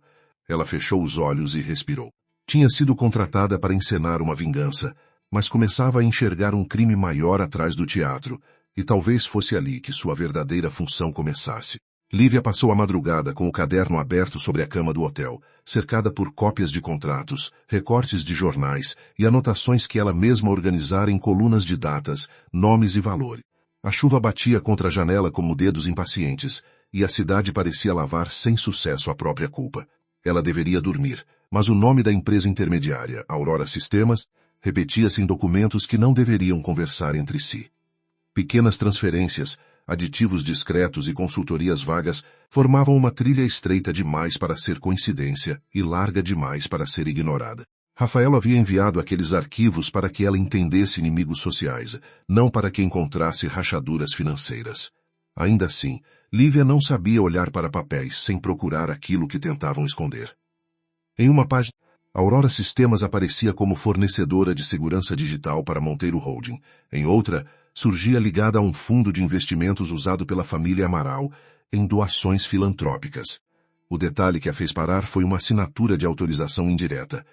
Ela fechou os olhos e respirou. Tinha sido contratada para encenar uma vingança, mas começava a enxergar um crime maior atrás do teatro, e talvez fosse ali que sua verdadeira função começasse. Lívia passou a madrugada com o caderno aberto sobre a cama do hotel, cercada por cópias de contratos, recortes de jornais e anotações que ela mesma organizara em colunas de datas, nomes e valores. A chuva batia contra a janela como dedos impacientes, e a cidade parecia lavar sem sucesso a própria culpa. Ela deveria dormir, mas o nome da empresa intermediária, Aurora Sistemas, repetia-se em documentos que não deveriam conversar entre si. Pequenas transferências, aditivos discretos e consultorias vagas formavam uma trilha estreita demais para ser coincidência e larga demais para ser ignorada. Rafael havia enviado aqueles arquivos para que ela entendesse inimigos sociais, não para que encontrasse rachaduras financeiras. Ainda assim, Lívia não sabia olhar para papéis sem procurar aquilo que tentavam esconder. Em uma página, Aurora Sistemas aparecia como fornecedora de segurança digital para Monteiro Holding. Em outra, surgia ligada a um fundo de investimentos usado pela família Amaral em doações filantrópicas. O detalhe que a fez parar foi uma assinatura de autorização indireta.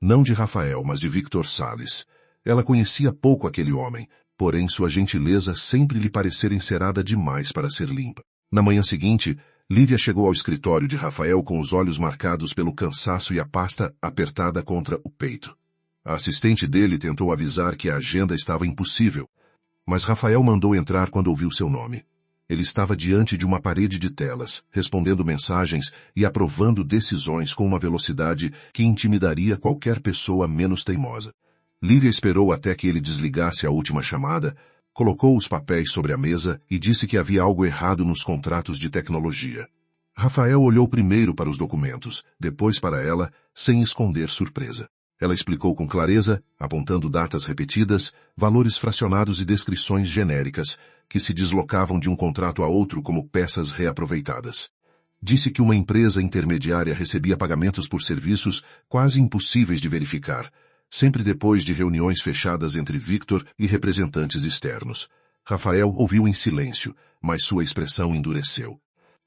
Não de Rafael, mas de Victor Salles. Ela conhecia pouco aquele homem, porém sua gentileza sempre lhe parecera encerada demais para ser limpa. Na manhã seguinte, Lívia chegou ao escritório de Rafael com os olhos marcados pelo cansaço e a pasta apertada contra o peito. A assistente dele tentou avisar que a agenda estava impossível, mas Rafael mandou entrar quando ouviu seu nome. Ele estava diante de uma parede de telas, respondendo mensagens e aprovando decisões com uma velocidade que intimidaria qualquer pessoa menos teimosa. Lívia esperou até que ele desligasse a última chamada, colocou os papéis sobre a mesa e disse que havia algo errado nos contratos de tecnologia. Rafael olhou primeiro para os documentos, depois para ela, sem esconder surpresa. Ela explicou com clareza, apontando datas repetidas, valores fracionados e descrições genéricas, que se deslocavam de um contrato a outro como peças reaproveitadas. Disse que uma empresa intermediária recebia pagamentos por serviços quase impossíveis de verificar, sempre depois de reuniões fechadas entre Victor e representantes externos. Rafael ouviu em silêncio, mas sua expressão endureceu.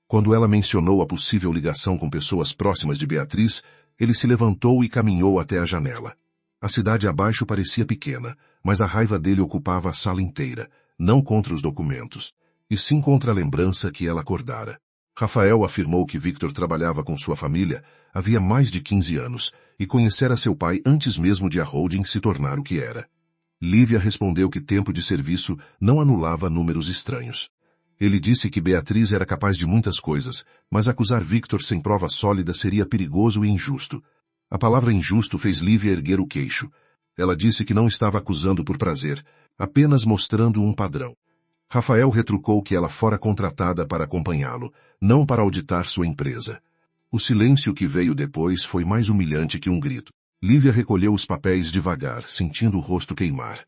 Quando ela mencionou a possível ligação com pessoas próximas de Beatriz, ele se levantou e caminhou até a janela. A cidade abaixo parecia pequena, mas a raiva dele ocupava a sala inteira, não contra os documentos, e sim contra a lembrança que ela acordara. Rafael afirmou que Victor trabalhava com sua família havia mais de 15 anos e conhecera seu pai antes mesmo de a holding se tornar o que era. Lívia respondeu que tempo de serviço não anulava números estranhos. Ele disse que Beatriz era capaz de muitas coisas, mas acusar Victor sem prova sólida seria perigoso e injusto. A palavra injusto fez Lívia erguer o queixo. Ela disse que não estava acusando por prazer, apenas mostrando um padrão. Rafael retrucou que ela fora contratada para acompanhá-lo, não para auditar sua empresa. O silêncio que veio depois foi mais humilhante que um grito. Lívia recolheu os papéis devagar, sentindo o rosto queimar.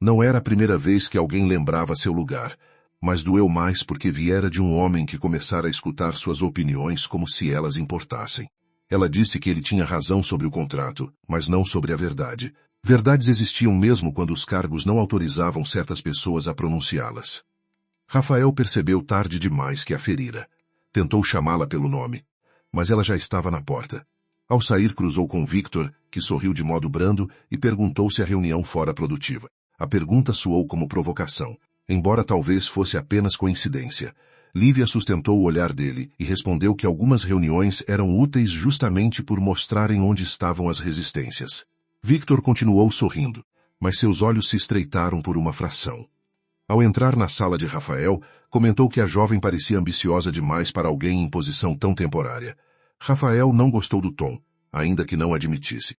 Não era a primeira vez que alguém lembrava seu lugar, mas doeu mais porque viera de um homem que começara a escutar suas opiniões como se elas importassem. Ela disse que ele tinha razão sobre o contrato, mas não sobre a verdade. Verdades existiam mesmo quando os cargos não autorizavam certas pessoas a pronunciá-las. Rafael percebeu tarde demais que a ferira. Tentou chamá-la pelo nome, mas ela já estava na porta. Ao sair, cruzou com Victor, que sorriu de modo brando e perguntou se a reunião fora produtiva. A pergunta soou como provocação, embora talvez fosse apenas coincidência. Lívia sustentou o olhar dele e respondeu que algumas reuniões eram úteis justamente por mostrarem onde estavam as resistências. Victor continuou sorrindo, mas seus olhos se estreitaram por uma fração. Ao entrar na sala de Rafael, comentou que a jovem parecia ambiciosa demais para alguém em posição tão temporária. Rafael não gostou do tom, ainda que não admitisse.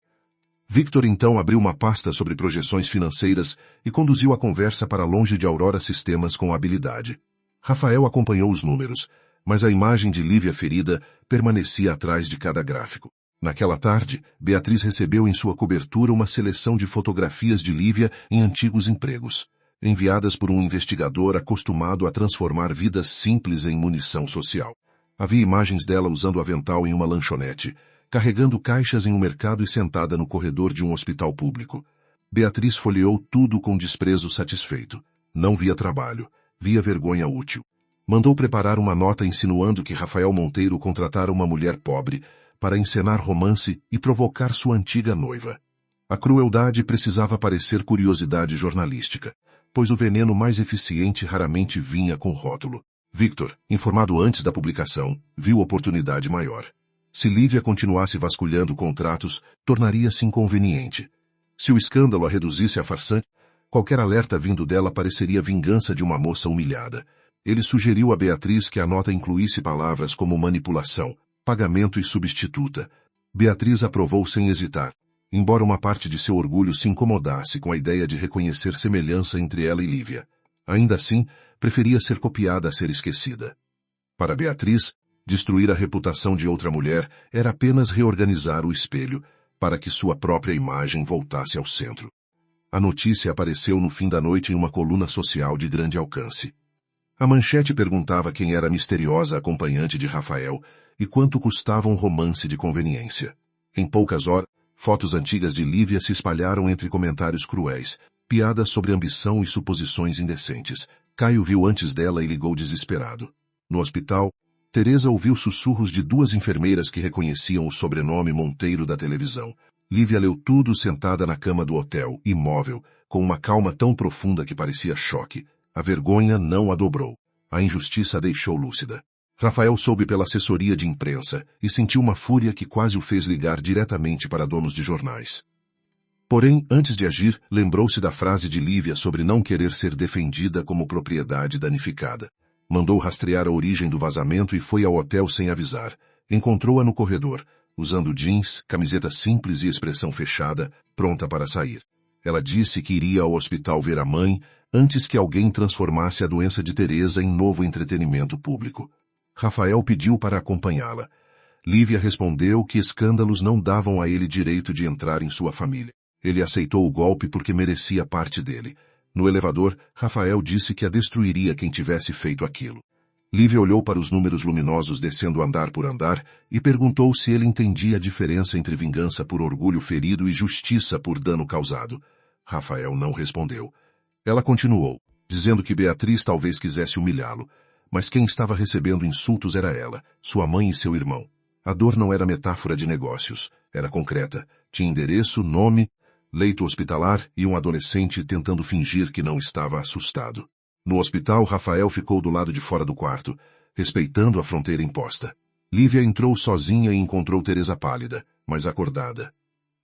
Victor então abriu uma pasta sobre projeções financeiras e conduziu a conversa para longe de Aurora Sistemas com habilidade. Rafael acompanhou os números, mas a imagem de Lívia ferida permanecia atrás de cada gráfico. Naquela tarde, Beatriz recebeu em sua cobertura uma seleção de fotografias de Lívia em antigos empregos, enviadas por um investigador acostumado a transformar vidas simples em munição social. Havia imagens dela usando avental em uma lanchonete, carregando caixas em um mercado e sentada no corredor de um hospital público. Beatriz folheou tudo com desprezo satisfeito. Não via trabalho, via vergonha útil. Mandou preparar uma nota insinuando que Rafael Monteiro contratara uma mulher pobre para encenar romance e provocar sua antiga noiva. A crueldade precisava parecer curiosidade jornalística, pois o veneno mais eficiente raramente vinha com rótulo. Victor, informado antes da publicação, viu oportunidade maior. Se Lívia continuasse vasculhando contratos, tornaria-se inconveniente. Se o escândalo a reduzisse a farsante, qualquer alerta vindo dela pareceria vingança de uma moça humilhada. Ele sugeriu a Beatriz que a nota incluísse palavras como manipulação, pagamento e substituta. Beatriz aprovou sem hesitar, embora uma parte de seu orgulho se incomodasse com a ideia de reconhecer semelhança entre ela e Lívia. Ainda assim, preferia ser copiada a ser esquecida. Para Beatriz, destruir a reputação de outra mulher era apenas reorganizar o espelho, para que sua própria imagem voltasse ao centro. A notícia apareceu no fim da noite em uma coluna social de grande alcance. A manchete perguntava quem era a misteriosa acompanhante de Rafael e quanto custava um romance de conveniência. Em poucas horas, fotos antigas de Lívia se espalharam entre comentários cruéis, piadas sobre ambição e suposições indecentes. Caio viu antes dela e ligou desesperado. No hospital, Teresa ouviu sussurros de duas enfermeiras que reconheciam o sobrenome Monteiro da televisão. Lívia leu tudo sentada na cama do hotel, imóvel, com uma calma tão profunda que parecia choque. A vergonha não a dobrou. A injustiça a deixou lúcida. Rafael soube pela assessoria de imprensa e sentiu uma fúria que quase o fez ligar diretamente para donos de jornais. Porém, antes de agir, lembrou-se da frase de Lívia sobre não querer ser defendida como propriedade danificada. Mandou rastrear a origem do vazamento e foi ao hotel sem avisar. Encontrou-a no corredor, usando jeans, camiseta simples e expressão fechada, pronta para sair. Ela disse que iria ao hospital ver a mãe antes que alguém transformasse a doença de Teresa em novo entretenimento público. Rafael pediu para acompanhá-la. Lívia respondeu que escândalos não davam a ele direito de entrar em sua família. Ele aceitou o golpe porque merecia parte dele. No elevador, Rafael disse que a destruiria quem tivesse feito aquilo. Lívia olhou para os números luminosos descendo andar por andar e perguntou se ele entendia a diferença entre vingança por orgulho ferido e justiça por dano causado. Rafael não respondeu. Ela continuou, dizendo que Beatriz talvez quisesse humilhá-lo, mas quem estava recebendo insultos era ela, sua mãe e seu irmão. A dor não era metáfora de negócios, era concreta. Tinha endereço, nome, leito hospitalar e um adolescente tentando fingir que não estava assustado. No hospital, Rafael ficou do lado de fora do quarto, respeitando a fronteira imposta. Lívia entrou sozinha e encontrou Teresa pálida, mas acordada.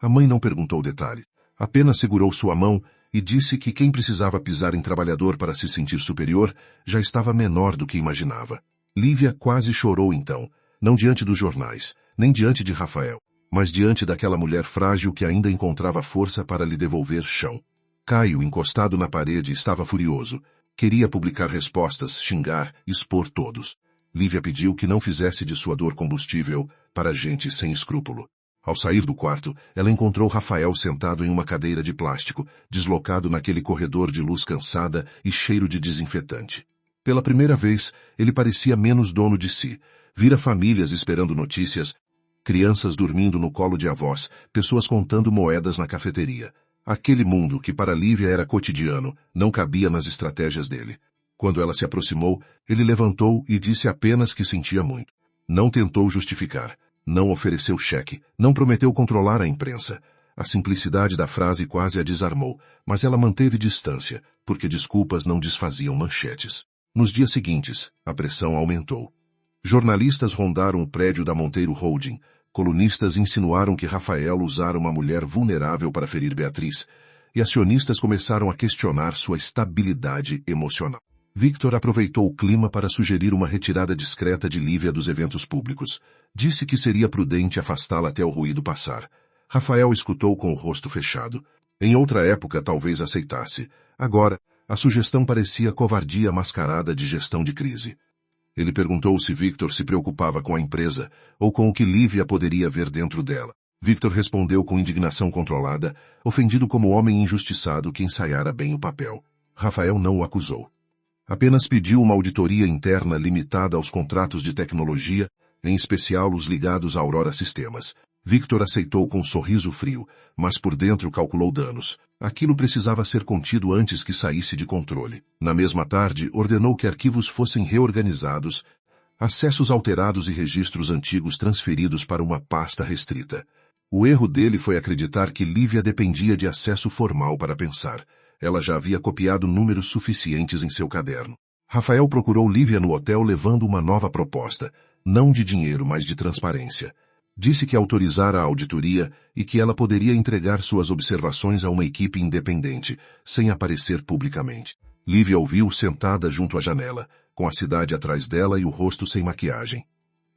A mãe não perguntou detalhes, apenas segurou sua mão e disse que quem precisava pisar em trabalhador para se sentir superior já estava menor do que imaginava. Lívia quase chorou então, não diante dos jornais, nem diante de Rafael, mas diante daquela mulher frágil que ainda encontrava força para lhe devolver chão. Caio, encostado na parede, estava furioso. Queria publicar respostas, xingar, expor todos. Lívia pediu que não fizesse de sua dor combustível para gente sem escrúpulo. Ao sair do quarto, ela encontrou Rafael sentado em uma cadeira de plástico, deslocado naquele corredor de luz cansada e cheiro de desinfetante. Pela primeira vez, ele parecia menos dono de si. Vira famílias esperando notícias, crianças dormindo no colo de avós, pessoas contando moedas na cafeteria. Aquele mundo, que para Lívia era cotidiano, não cabia nas estratégias dele. Quando ela se aproximou, ele levantou e disse apenas que sentia muito. Não tentou justificar. Não ofereceu cheque. Não prometeu controlar a imprensa. A simplicidade da frase quase a desarmou, mas ela manteve distância, porque desculpas não desfaziam manchetes. Nos dias seguintes, a pressão aumentou. Jornalistas rondaram o prédio da Monteiro Holding. Colunistas insinuaram que Rafael usara uma mulher vulnerável para ferir Beatriz, e acionistas começaram a questionar sua estabilidade emocional. Victor aproveitou o clima para sugerir uma retirada discreta de Lívia dos eventos públicos. Disse que seria prudente afastá-la até o ruído passar. Rafael escutou com o rosto fechado. Em outra época talvez aceitasse. Agora, a sugestão parecia covardia mascarada de gestão de crise. Ele perguntou se Victor se preocupava com a empresa ou com o que Lívia poderia ver dentro dela. Victor respondeu com indignação controlada, ofendido como homem injustiçado que ensaiara bem o papel. Rafael não o acusou. Apenas pediu uma auditoria interna limitada aos contratos de tecnologia, em especial os ligados à Aurora Sistemas. Victor aceitou com um sorriso frio, mas por dentro calculou danos. Aquilo precisava ser contido antes que saísse de controle. Na mesma tarde, ordenou que arquivos fossem reorganizados, acessos alterados e registros antigos transferidos para uma pasta restrita. O erro dele foi acreditar que Lívia dependia de acesso formal para pensar. Ela já havia copiado números suficientes em seu caderno. Rafael procurou Lívia no hotel levando uma nova proposta, não de dinheiro, mas de transparência. Disse que autorizara a auditoria e que ela poderia entregar suas observações a uma equipe independente, sem aparecer publicamente. Lívia ouviu sentada junto à janela, com a cidade atrás dela e o rosto sem maquiagem.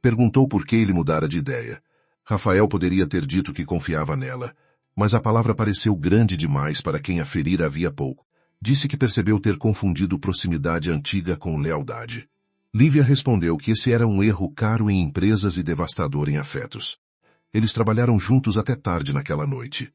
Perguntou por que ele mudara de ideia. Rafael poderia ter dito que confiava nela, mas a palavra pareceu grande demais para quem a ferira havia pouco. Disse que percebeu ter confundido proximidade antiga com lealdade. Lívia respondeu que esse era um erro caro em empresas e devastador em afetos. Eles trabalharam juntos até tarde naquela noite.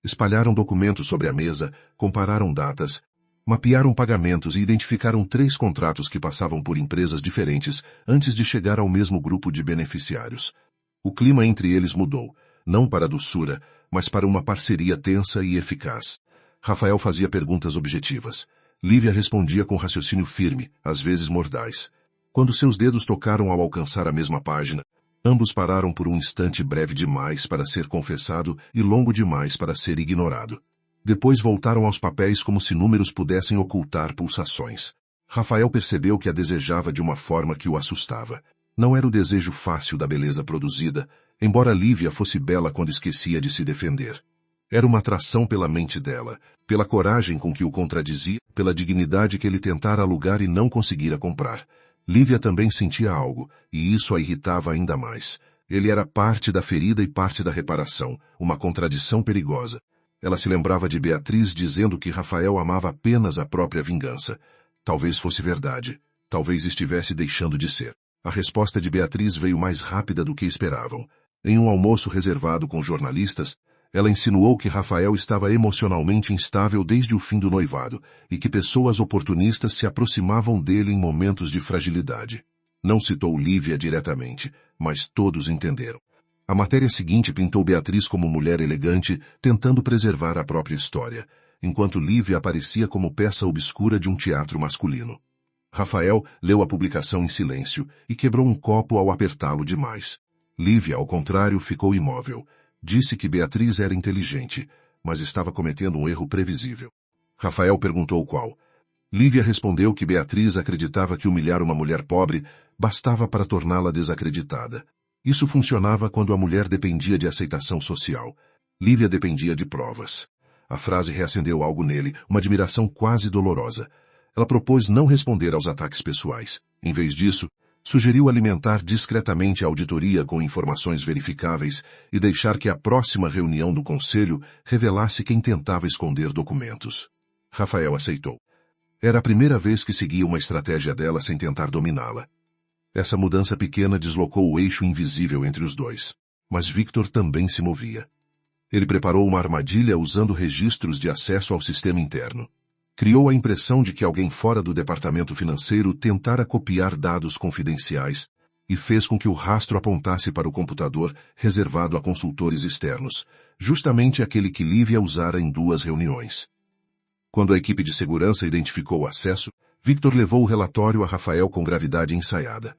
Espalharam documentos sobre a mesa, compararam datas, mapearam pagamentos e identificaram 3 contratos que passavam por empresas diferentes antes de chegar ao mesmo grupo de beneficiários. O clima entre eles mudou, não para a doçura, mas para uma parceria tensa e eficaz. Rafael fazia perguntas objetivas. Lívia respondia com raciocínio firme, às vezes mordaz. Quando seus dedos tocaram ao alcançar a mesma página, ambos pararam por um instante breve demais para ser confessado e longo demais para ser ignorado. Depois voltaram aos papéis como se números pudessem ocultar pulsações. Rafael percebeu que a desejava de uma forma que o assustava. Não era o desejo fácil da beleza produzida, embora Lívia fosse bela quando esquecia de se defender. Era uma atração pela mente dela, pela coragem com que o contradizia, pela dignidade que ele tentara alugar e não conseguira comprar. Lívia também sentia algo, e isso a irritava ainda mais. Ele era parte da ferida e parte da reparação, uma contradição perigosa. Ela se lembrava de Beatriz dizendo que Rafael amava apenas a própria vingança. Talvez fosse verdade. Talvez estivesse deixando de ser. A resposta de Beatriz veio mais rápida do que esperavam. Em um almoço reservado com jornalistas, ela insinuou que Rafael estava emocionalmente instável desde o fim do noivado e que pessoas oportunistas se aproximavam dele em momentos de fragilidade. Não citou Lívia diretamente, mas todos entenderam. A matéria seguinte pintou Beatriz como mulher elegante, tentando preservar a própria história, enquanto Lívia aparecia como peça obscura de um teatro masculino. Rafael leu a publicação em silêncio e quebrou um copo ao apertá-lo demais. Lívia, ao contrário, ficou imóvel. Disse que Beatriz era inteligente, mas estava cometendo um erro previsível. Rafael perguntou qual. Lívia respondeu que Beatriz acreditava que humilhar uma mulher pobre bastava para torná-la desacreditada. Isso funcionava quando a mulher dependia de aceitação social. Lívia dependia de provas. A frase reacendeu algo nele, uma admiração quase dolorosa. Ela propôs não responder aos ataques pessoais. Em vez disso, sugeriu alimentar discretamente a auditoria com informações verificáveis e deixar que a próxima reunião do conselho revelasse quem tentava esconder documentos. Rafael aceitou. Era a primeira vez que seguia uma estratégia dela sem tentar dominá-la. Essa mudança pequena deslocou o eixo invisível entre os dois. Mas Victor também se movia. Ele preparou uma armadilha usando registros de acesso ao sistema interno. Criou a impressão de que alguém fora do departamento financeiro tentara copiar dados confidenciais e fez com que o rastro apontasse para o computador reservado a consultores externos, justamente aquele que Lívia usara em 2 reuniões. Quando a equipe de segurança identificou o acesso, Victor levou o relatório a Rafael com gravidade ensaiada.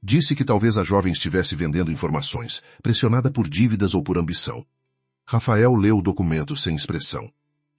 Disse que talvez a jovem estivesse vendendo informações, pressionada por dívidas ou por ambição. Rafael leu o documento sem expressão.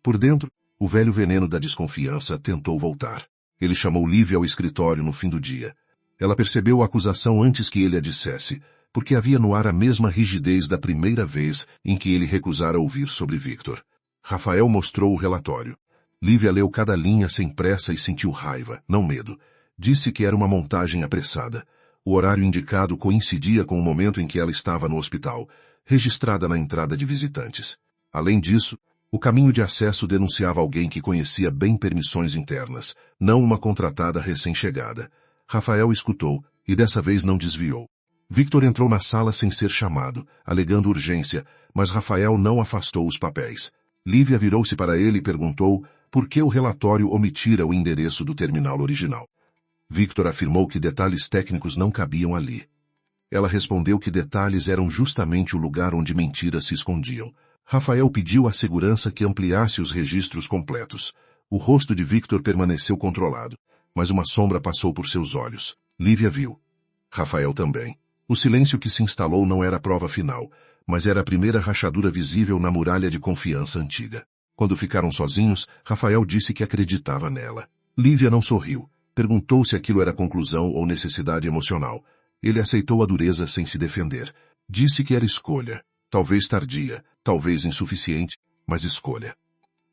Por dentro, o velho veneno da desconfiança tentou voltar. Ele chamou Lívia ao escritório no fim do dia. Ela percebeu a acusação antes que ele a dissesse, porque havia no ar a mesma rigidez da primeira vez em que ele recusara ouvir sobre Victor. Rafael mostrou o relatório. Lívia leu cada linha sem pressa e sentiu raiva, não medo. Disse que era uma montagem apressada. O horário indicado coincidia com o momento em que ela estava no hospital, registrada na entrada de visitantes. Além disso, o caminho de acesso denunciava alguém que conhecia bem permissões internas, não uma contratada recém-chegada. Rafael escutou, e dessa vez não desviou. Victor entrou na sala sem ser chamado, alegando urgência, mas Rafael não afastou os papéis. Lívia virou-se para ele e perguntou por que o relatório omitira o endereço do terminal original. Victor afirmou que detalhes técnicos não cabiam ali. Ela respondeu que detalhes eram justamente o lugar onde mentiras se escondiam. Rafael pediu à segurança que ampliasse os registros completos. O rosto de Victor permaneceu controlado, mas uma sombra passou por seus olhos. Lívia viu. Rafael também. O silêncio que se instalou não era a prova final, mas era a primeira rachadura visível na muralha de confiança antiga. Quando ficaram sozinhos, Rafael disse que acreditava nela. Lívia não sorriu. Perguntou se aquilo era conclusão ou necessidade emocional. Ele aceitou a dureza sem se defender. Disse que era escolha. Talvez tardia, talvez insuficiente, mas escolha.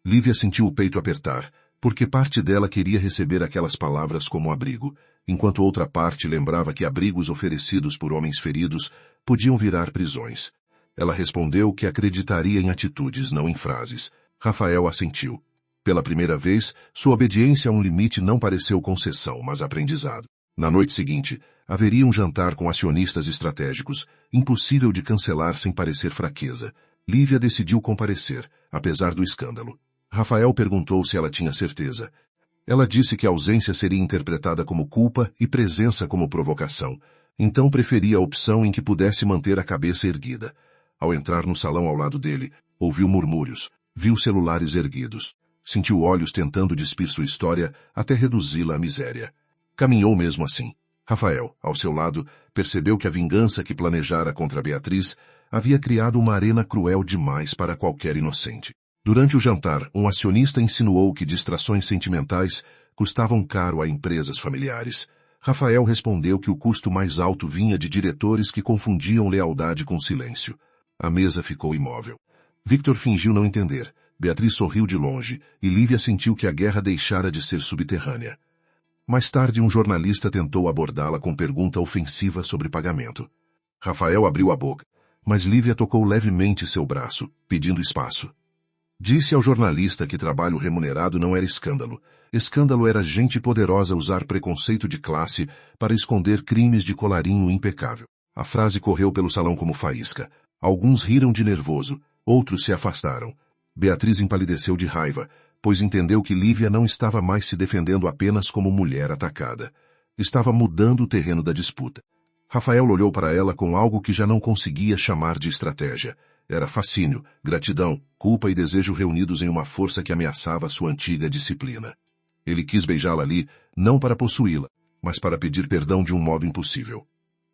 Lívia sentiu o peito apertar, porque parte dela queria receber aquelas palavras como abrigo, enquanto outra parte lembrava que abrigos oferecidos por homens feridos podiam virar prisões. Ela respondeu que acreditaria em atitudes, não em frases. Rafael assentiu. Pela primeira vez, sua obediência a um limite não pareceu concessão, mas aprendizado. Na noite seguinte, haveria um jantar com acionistas estratégicos, impossível de cancelar sem parecer fraqueza. Lívia decidiu comparecer, apesar do escândalo. Rafael perguntou se ela tinha certeza. Ela disse que a ausência seria interpretada como culpa e presença como provocação. Então preferia a opção em que pudesse manter a cabeça erguida. Ao entrar no salão ao lado dele, ouviu murmúrios, viu celulares erguidos. Sentiu olhos tentando despir sua história até reduzi-la à miséria. Caminhou mesmo assim. Rafael, ao seu lado, percebeu que a vingança que planejara contra Beatriz havia criado uma arena cruel demais para qualquer inocente. Durante o jantar, um acionista insinuou que distrações sentimentais custavam caro a empresas familiares. Rafael respondeu que o custo mais alto vinha de diretores que confundiam lealdade com silêncio. A mesa ficou imóvel. Victor fingiu não entender. Beatriz sorriu de longe, e Lívia sentiu que a guerra deixara de ser subterrânea. Mais tarde, um jornalista tentou abordá-la com pergunta ofensiva sobre pagamento. Rafael abriu a boca, mas Lívia tocou levemente seu braço, pedindo espaço. Disse ao jornalista que trabalho remunerado não era escândalo. Escândalo era gente poderosa usar preconceito de classe para esconder crimes de colarinho impecável. A frase correu pelo salão como faísca. Alguns riram de nervoso, outros se afastaram. Beatriz empalideceu de raiva, pois entendeu que Lívia não estava mais se defendendo apenas como mulher atacada. Estava mudando o terreno da disputa. Rafael olhou para ela com algo que já não conseguia chamar de estratégia. Era fascínio, gratidão, culpa e desejo reunidos em uma força que ameaçava sua antiga disciplina. Ele quis beijá-la ali, não para possuí-la, mas para pedir perdão de um modo impossível.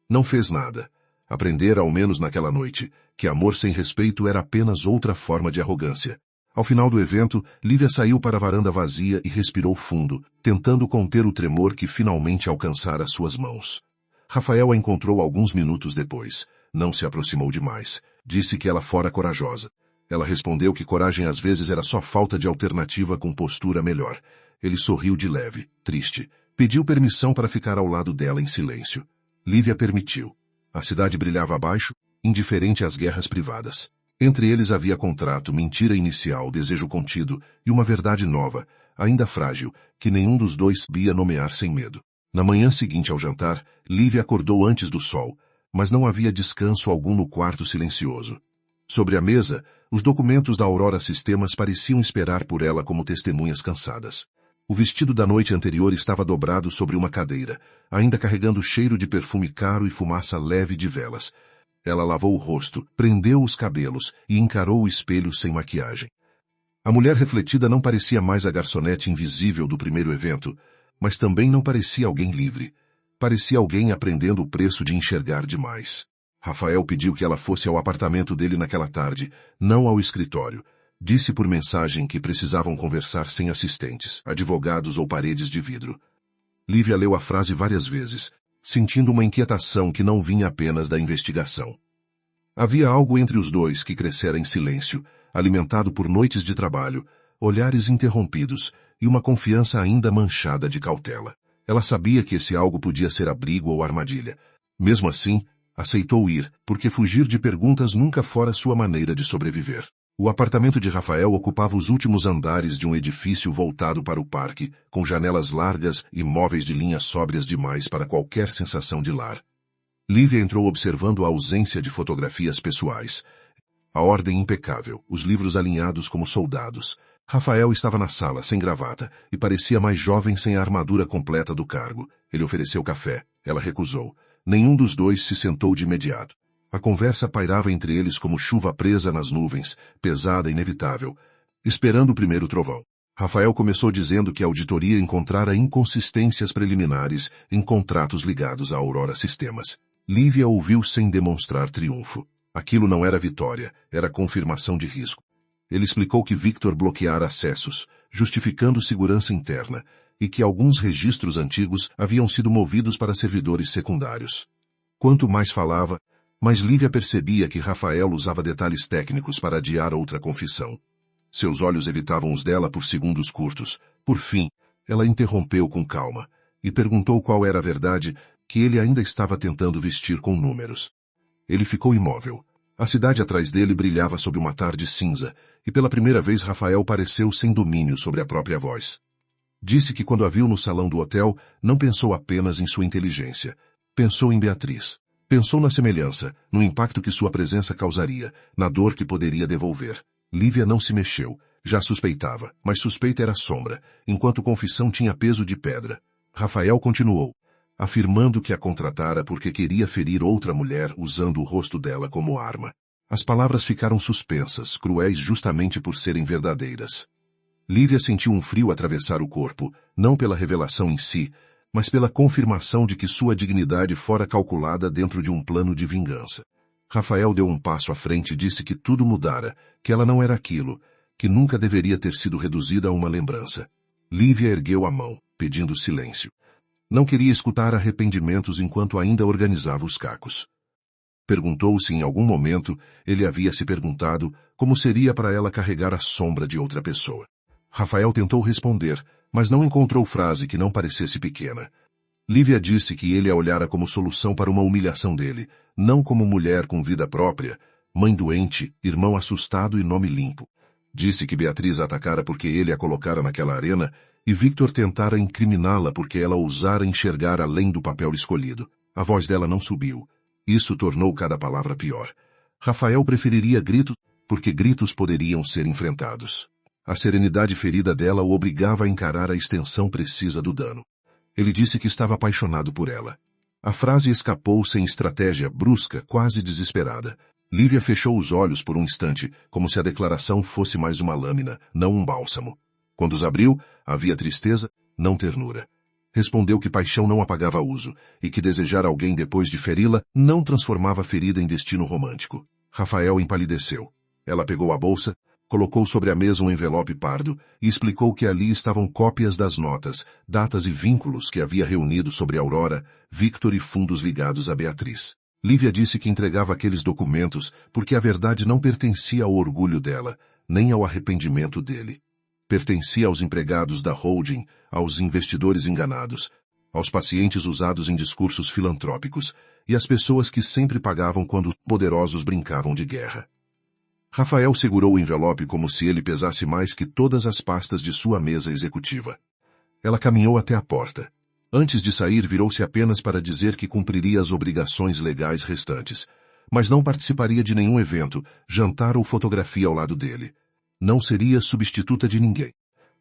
Não fez nada. Aprendera, ao menos naquela noite, que amor sem respeito era apenas outra forma de arrogância. Ao final do evento, Lívia saiu para a varanda vazia e respirou fundo, tentando conter o tremor que finalmente alcançara suas mãos. Rafael a encontrou alguns minutos depois. Não se aproximou demais. Disse que ela fora corajosa. Ela respondeu que coragem às vezes era só falta de alternativa com postura melhor. Ele sorriu de leve, triste. Pediu permissão para ficar ao lado dela em silêncio. Lívia permitiu. A cidade brilhava abaixo, indiferente às guerras privadas. Entre eles havia contrato, mentira inicial, desejo contido e uma verdade nova, ainda frágil, que nenhum dos dois sabia nomear sem medo. Na manhã seguinte ao jantar, Lívia acordou antes do sol, mas não havia descanso algum no quarto silencioso. Sobre a mesa, os documentos da Aurora Sistemas pareciam esperar por ela como testemunhas cansadas. O vestido da noite anterior estava dobrado sobre uma cadeira, ainda carregando cheiro de perfume caro e fumaça leve de velas. Ela lavou o rosto, prendeu os cabelos e encarou o espelho sem maquiagem. A mulher refletida não parecia mais a garçonete invisível do primeiro evento, mas também não parecia alguém livre. Parecia alguém aprendendo o preço de enxergar demais. Rafael pediu que ela fosse ao apartamento dele naquela tarde, não ao escritório. Disse por mensagem que precisavam conversar sem assistentes, advogados ou paredes de vidro. Lívia leu a frase várias vezes, sentindo uma inquietação que não vinha apenas da investigação. Havia algo entre os dois que crescera em silêncio, alimentado por noites de trabalho, olhares interrompidos e uma confiança ainda manchada de cautela. Ela sabia que esse algo podia ser abrigo ou armadilha. Mesmo assim, aceitou ir, porque fugir de perguntas nunca fora sua maneira de sobreviver. O apartamento de Rafael ocupava os últimos andares de um edifício voltado para o parque, com janelas largas e móveis de linhas sóbrias demais para qualquer sensação de lar. Lívia entrou observando a ausência de fotografias pessoais. A ordem impecável, os livros alinhados como soldados. Rafael estava na sala, sem gravata, e parecia mais jovem sem a armadura completa do cargo. Ele ofereceu café. Ela recusou. Nenhum dos dois se sentou de imediato. A conversa pairava entre eles como chuva presa nas nuvens, pesada e inevitável, esperando o primeiro trovão. Rafael começou dizendo que a auditoria encontrara inconsistências preliminares em contratos ligados à Aurora Sistemas. Lívia ouviu sem demonstrar triunfo. Aquilo não era vitória, era confirmação de risco. Ele explicou que Victor bloqueara acessos, justificando segurança interna, e que alguns registros antigos haviam sido movidos para servidores secundários. Quanto mais falava, mais Lívia percebia que Rafael usava detalhes técnicos para adiar outra confissão. Seus olhos evitavam os dela por segundos curtos. Por fim, ela interrompeu com calma e perguntou qual era a verdade que ele ainda estava tentando vestir com números. Ele ficou imóvel. A cidade atrás dele brilhava sob uma tarde cinza, e pela primeira vez Rafael pareceu sem domínio sobre a própria voz. Disse que quando a viu no salão do hotel, não pensou apenas em sua inteligência. Pensou em Beatriz. Pensou na semelhança, no impacto que sua presença causaria, na dor que poderia devolver. Lívia não se mexeu. Já suspeitava, mas suspeita era sombra, enquanto confissão tinha peso de pedra. Rafael continuou, afirmando que a contratara porque queria ferir outra mulher usando o rosto dela como arma. As palavras ficaram suspensas, cruéis justamente por serem verdadeiras. Lívia sentiu um frio atravessar o corpo, não pela revelação em si, mas pela confirmação de que sua dignidade fora calculada dentro de um plano de vingança. Rafael deu um passo à frente e disse que tudo mudara, que ela não era aquilo, que nunca deveria ter sido reduzida a uma lembrança. Lívia ergueu a mão, pedindo silêncio. Não queria escutar arrependimentos enquanto ainda organizava os cacos. Perguntou se em algum momento ele havia se perguntado como seria para ela carregar a sombra de outra pessoa. Rafael tentou responder, mas não encontrou frase que não parecesse pequena. Lívia disse que ele a olhara como solução para uma humilhação dele, não como mulher com vida própria, mãe doente, irmão assustado e nome limpo. Disse que Beatriz a atacara porque ele a colocara naquela arena e Victor tentara incriminá-la porque ela ousara enxergar além do papel escolhido. A voz dela não subiu. Isso tornou cada palavra pior. Rafael preferiria gritos, porque gritos poderiam ser enfrentados. A serenidade ferida dela o obrigava a encarar a extensão precisa do dano. Ele disse que estava apaixonado por ela. A frase escapou sem estratégia, brusca, quase desesperada. Lívia fechou os olhos por um instante, como se a declaração fosse mais uma lâmina, não um bálsamo. Quando os abriu, havia tristeza, não ternura. Respondeu que paixão não apagava uso, e que desejar alguém depois de feri-la não transformava a ferida em destino romântico. Rafael empalideceu. Ela pegou a bolsa, colocou sobre a mesa um envelope pardo e explicou que ali estavam cópias das notas, datas e vínculos que havia reunido sobre Aurora, Victor e fundos ligados a Beatriz. Lívia disse que entregava aqueles documentos porque a verdade não pertencia ao orgulho dela, nem ao arrependimento dele. Pertencia aos empregados da holding, aos investidores enganados, aos pacientes usados em discursos filantrópicos e às pessoas que sempre pagavam quando os poderosos brincavam de guerra. Rafael segurou o envelope como se ele pesasse mais que todas as pastas de sua mesa executiva. Ela caminhou até a porta. Antes de sair, virou-se apenas para dizer que cumpriria as obrigações legais restantes, mas não participaria de nenhum evento, jantar ou fotografia ao lado dele. Não seria substituta de ninguém.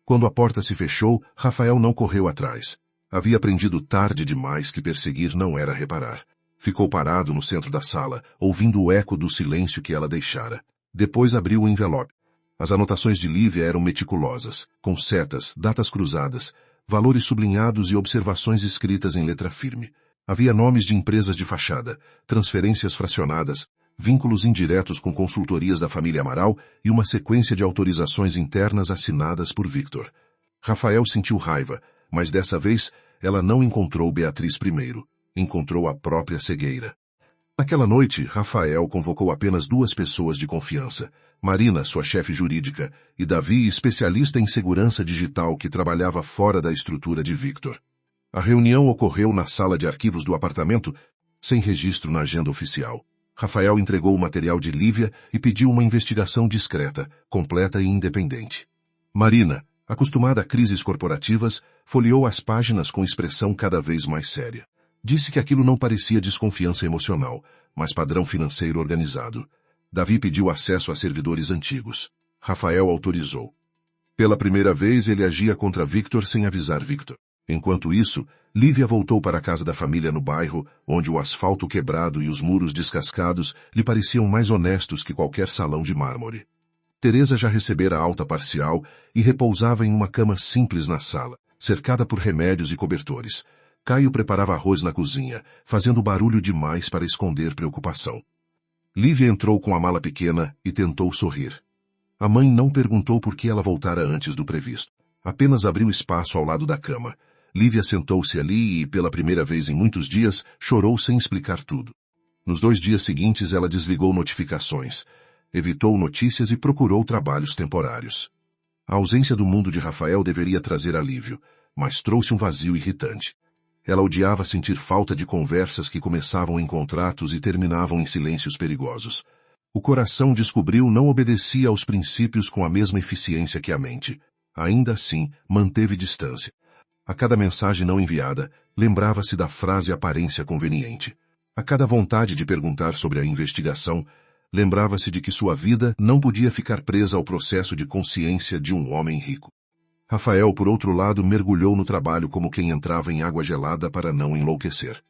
Quando a porta se fechou, Rafael não correu atrás. Havia aprendido tarde demais que perseguir não era reparar. Ficou parado no centro da sala, ouvindo o eco do silêncio que ela deixara. Depois abriu o envelope. As anotações de Lívia eram meticulosas, com setas, datas cruzadas, valores sublinhados e observações escritas em letra firme. Havia nomes de empresas de fachada, transferências fracionadas, vínculos indiretos com consultorias da família Amaral e uma sequência de autorizações internas assinadas por Victor. Rafael sentiu raiva, mas dessa vez ela não encontrou Beatriz primeiro. Encontrou a própria cegueira. Naquela noite, Rafael convocou apenas 2 pessoas de confiança. Marina, sua chefe jurídica, e Davi, especialista em segurança digital que trabalhava fora da estrutura de Victor. A reunião ocorreu na sala de arquivos do apartamento, sem registro na agenda oficial. Rafael entregou o material de Lívia e pediu uma investigação discreta, completa e independente. Marina, acostumada a crises corporativas, folheou as páginas com expressão cada vez mais séria. Disse que aquilo não parecia desconfiança emocional, mas padrão financeiro organizado. Davi pediu acesso a servidores antigos. Rafael autorizou. Pela primeira vez ele agia contra Victor sem avisar Victor. Enquanto isso, Lívia voltou para a casa da família no bairro, onde o asfalto quebrado e os muros descascados lhe pareciam mais honestos que qualquer salão de mármore. Teresa já recebera alta parcial e repousava em uma cama simples na sala, cercada por remédios e cobertores. Caio preparava arroz na cozinha, fazendo barulho demais para esconder preocupação. Lívia entrou com a mala pequena e tentou sorrir. A mãe não perguntou por que ela voltara antes do previsto. Apenas abriu espaço ao lado da cama. Lívia sentou-se ali e, pela primeira vez em muitos dias, chorou sem explicar tudo. Nos 2 dias seguintes, ela desligou notificações, evitou notícias e procurou trabalhos temporários. A ausência do mundo de Rafael deveria trazer alívio, mas trouxe um vazio irritante. Ela odiava sentir falta de conversas que começavam em contratos e terminavam em silêncios perigosos. O coração, descobriu, não obedecia aos princípios com a mesma eficiência que a mente. Ainda assim, manteve distância. A cada mensagem não enviada, lembrava-se da frase aparência conveniente. A cada vontade de perguntar sobre a investigação, lembrava-se de que sua vida não podia ficar presa ao processo de consciência de um homem rico. Rafael, por outro lado, mergulhou no trabalho como quem entrava em água gelada para não enlouquecer.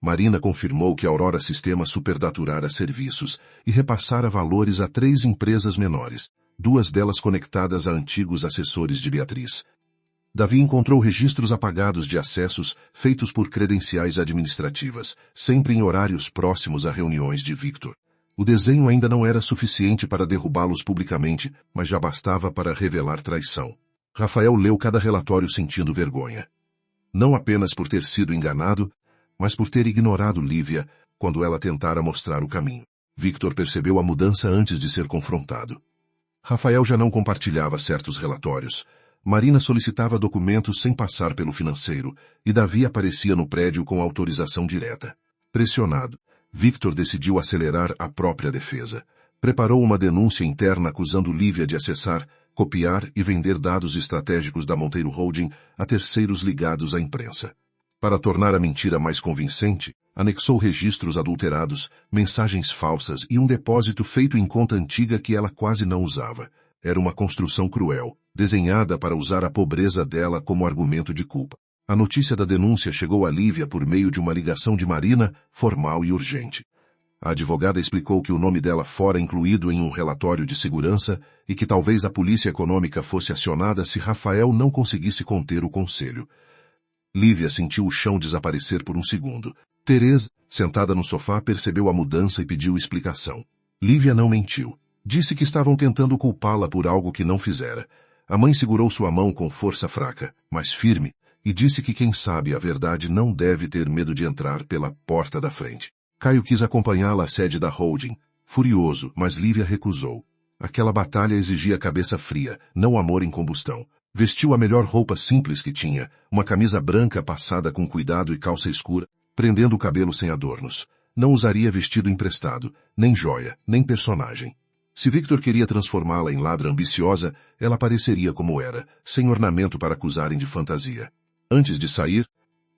Marina confirmou que a Aurora Sistema superdaturara serviços e repassara valores a 3 empresas menores, 2 delas conectadas a antigos assessores de Beatriz. Davi encontrou registros apagados de acessos feitos por credenciais administrativas, sempre em horários próximos a reuniões de Victor. O desenho ainda não era suficiente para derrubá-los publicamente, mas já bastava para revelar traição. Rafael leu cada relatório sentindo vergonha. Não apenas por ter sido enganado, mas por ter ignorado Lívia quando ela tentara mostrar o caminho. Victor percebeu a mudança antes de ser confrontado. Rafael já não compartilhava certos relatórios. Marina solicitava documentos sem passar pelo financeiro, e Davi aparecia no prédio com autorização direta. Pressionado, Victor decidiu acelerar a própria defesa. Preparou uma denúncia interna acusando Lívia de acessar, copiar e vender dados estratégicos da Monteiro Holding a terceiros ligados à imprensa. Para tornar a mentira mais convincente, anexou registros adulterados, mensagens falsas e um depósito feito em conta antiga que ela quase não usava. Era uma construção cruel, desenhada para usar a pobreza dela como argumento de culpa. A notícia da denúncia chegou a Lívia por meio de uma ligação de Marina, formal e urgente. A advogada explicou que o nome dela fora incluído em um relatório de segurança e que talvez a polícia econômica fosse acionada se Rafael não conseguisse conter o conselho. Lívia sentiu o chão desaparecer por um segundo. Teresa, sentada no sofá, percebeu a mudança e pediu explicação. Lívia não mentiu. Disse que estavam tentando culpá-la por algo que não fizera. A mãe segurou sua mão com força fraca, mas firme, e disse que quem sabe a verdade não deve ter medo de entrar pela porta da frente. Caio quis acompanhá-la à sede da holding, furioso, mas Lívia recusou. Aquela batalha exigia cabeça fria, não amor em combustão. Vestiu a melhor roupa simples que tinha, uma camisa branca passada com cuidado e calça escura, prendendo o cabelo sem adornos. Não usaria vestido emprestado, nem joia, nem personagem. Se Victor queria transformá-la em ladra ambiciosa, ela pareceria como era, sem ornamento para acusarem de fantasia. Antes de sair,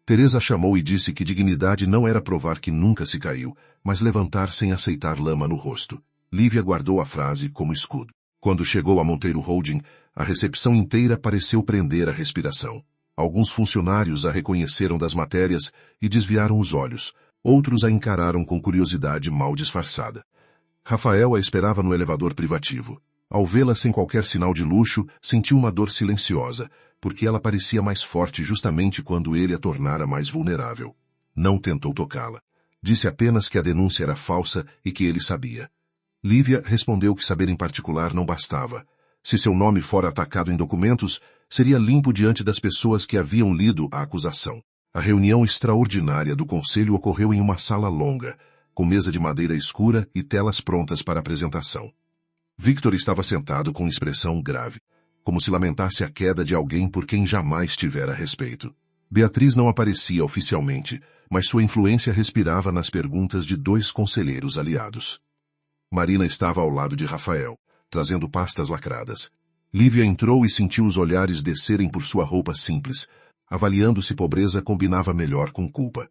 Teresa chamou e disse que dignidade não era provar que nunca se caiu, mas levantar sem aceitar lama no rosto. Lívia guardou a frase como escudo. Quando chegou a Monteiro Holding, a recepção inteira pareceu prender a respiração. Alguns funcionários a reconheceram das matérias e desviaram os olhos. Outros a encararam com curiosidade mal disfarçada. Rafael a esperava no elevador privativo. Ao vê-la sem qualquer sinal de luxo, sentiu uma dor silenciosa, porque ela parecia mais forte justamente quando ele a tornara mais vulnerável. Não tentou tocá-la. Disse apenas que a denúncia era falsa e que ele sabia. Lívia respondeu que saber em particular não bastava. Se seu nome fora atacado em documentos, seria limpo diante das pessoas que haviam lido a acusação. A reunião extraordinária do conselho ocorreu em uma sala longa, com mesa de madeira escura e telas prontas para apresentação. Victor estava sentado com expressão grave, como se lamentasse a queda de alguém por quem jamais tivera respeito. Beatriz não aparecia oficialmente, mas sua influência respirava nas perguntas de 2 conselheiros aliados. Marina estava ao lado de Rafael, trazendo pastas lacradas. Lívia entrou e sentiu os olhares descerem por sua roupa simples, avaliando se pobreza combinava melhor com culpa.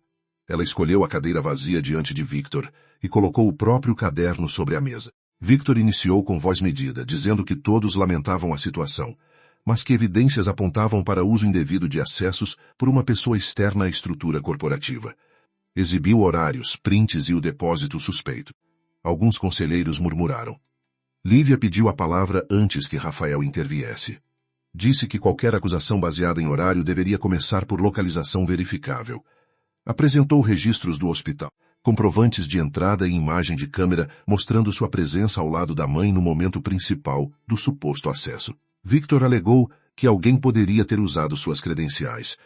Ela escolheu a cadeira vazia diante de Victor e colocou o próprio caderno sobre a mesa. Victor iniciou com voz medida, dizendo que todos lamentavam a situação, mas que evidências apontavam para uso indevido de acessos por uma pessoa externa à estrutura corporativa. Exibiu horários, prints e o depósito suspeito. Alguns conselheiros murmuraram. Lívia pediu a palavra antes que Rafael interviesse. Disse que qualquer acusação baseada em horário deveria começar por localização verificável. Apresentou registros do hospital, comprovantes de entrada e imagem de câmera mostrando sua presença ao lado da mãe no momento principal do suposto acesso. Victor alegou que alguém poderia ter usado suas credenciais.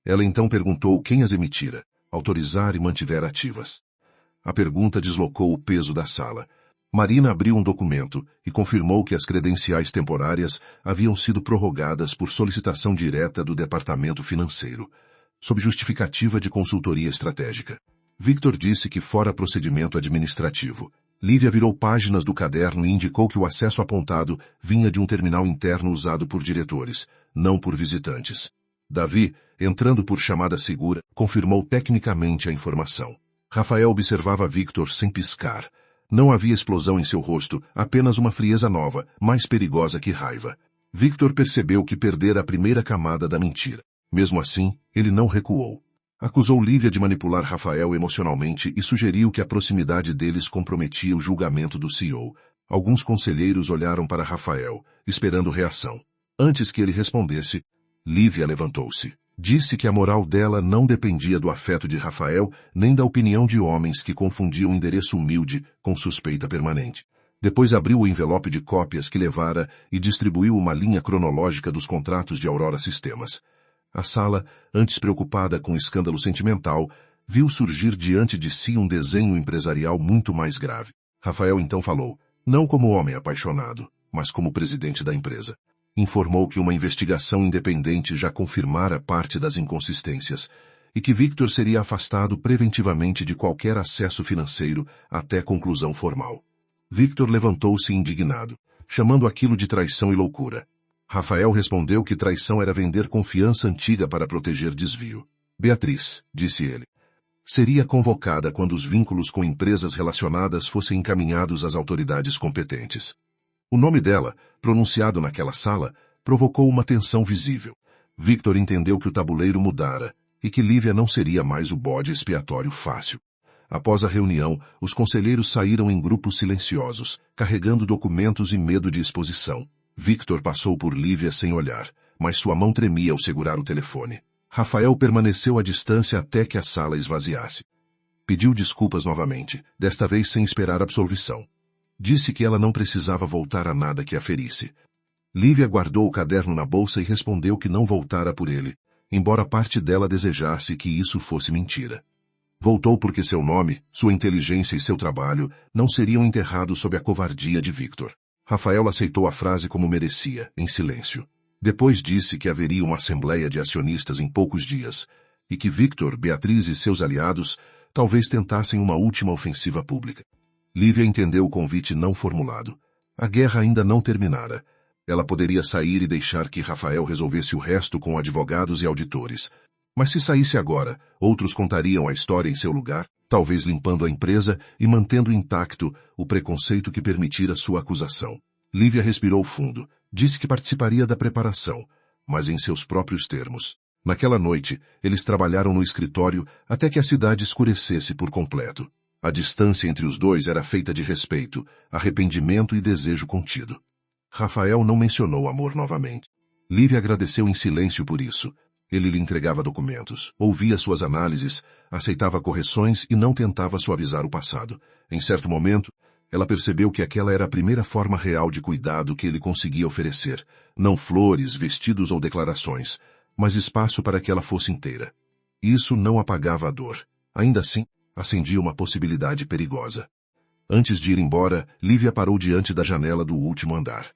Ela então perguntou quem as emitira, autorizar e mantiver ativas. A pergunta deslocou o peso da sala. Marina abriu um documento e confirmou que as credenciais temporárias haviam sido prorrogadas por solicitação direta do Departamento Financeiro, sob justificativa de consultoria estratégica. Victor disse que fora procedimento administrativo. Lívia virou páginas do caderno e indicou que o acesso apontado vinha de um terminal interno usado por diretores, não por visitantes. Davi, entrando por chamada segura, confirmou tecnicamente a informação. Rafael observava Victor sem piscar. Não havia explosão em seu rosto, apenas uma frieza nova, mais perigosa que raiva. Victor percebeu que perdera a primeira camada da mentira. Mesmo assim, ele não recuou. Acusou Lívia de manipular Rafael emocionalmente e sugeriu que a proximidade deles comprometia o julgamento do CEO. Alguns conselheiros olharam para Rafael, esperando reação. Antes que ele respondesse, Lívia levantou-se. Disse que a moral dela não dependia do afeto de Rafael, nem da opinião de homens que confundiam endereço humilde com suspeita permanente. Depois abriu o envelope de cópias que levara e distribuiu uma linha cronológica dos contratos de Aurora Sistemas. A sala, antes preocupada com o escândalo sentimental, viu surgir diante de si um desenho empresarial muito mais grave. Rafael então falou, não como homem apaixonado, mas como presidente da empresa. Informou que uma investigação independente já confirmara parte das inconsistências e que Victor seria afastado preventivamente de qualquer acesso financeiro até conclusão formal. Victor levantou-se indignado, chamando aquilo de traição e loucura. Rafael respondeu que traição era vender confiança antiga para proteger desvio. Beatriz, disse ele, seria convocada quando os vínculos com empresas relacionadas fossem encaminhados às autoridades competentes. O nome dela, pronunciado naquela sala, provocou uma tensão visível. Victor entendeu que o tabuleiro mudara e que Lívia não seria mais o bode expiatório fácil. Após a reunião, os conselheiros saíram em grupos silenciosos, carregando documentos e medo de exposição. Victor passou por Lívia sem olhar, mas sua mão tremia ao segurar o telefone. Rafael permaneceu à distância até que a sala esvaziasse. Pediu desculpas novamente, desta vez sem esperar absolvição. Disse que ela não precisava voltar a nada que a ferisse. Lívia guardou o caderno na bolsa e respondeu que não voltara por ele, embora parte dela desejasse que isso fosse mentira. Voltou porque seu nome, sua inteligência e seu trabalho não seriam enterrados sob a covardia de Victor. Rafael aceitou a frase como merecia, em silêncio. Depois disse que haveria uma assembleia de acionistas em poucos dias, e que Victor, Beatriz e seus aliados talvez tentassem uma última ofensiva pública. Lívia entendeu o convite não formulado. A guerra ainda não terminara. Ela poderia sair e deixar que Rafael resolvesse o resto com advogados e auditores. Mas se saísse agora, outros contariam a história em seu lugar, talvez limpando a empresa e mantendo intacto o preconceito que permitira sua acusação. Lívia respirou fundo. Disse que participaria da preparação, mas em seus próprios termos. Naquela noite, eles trabalharam no escritório até que a cidade escurecesse por completo. A distância entre os dois era feita de respeito, arrependimento e desejo contido. Rafael não mencionou amor novamente. Lívia agradeceu em silêncio por isso. Ele lhe entregava documentos, ouvia suas análises, aceitava correções e não tentava suavizar o passado. Em certo momento, ela percebeu que aquela era a primeira forma real de cuidado que ele conseguia oferecer. Não flores, vestidos ou declarações, mas espaço para que ela fosse inteira. Isso não apagava a dor. Ainda assim, acendia uma possibilidade perigosa. Antes de ir embora, Lívia parou diante da janela do último andar.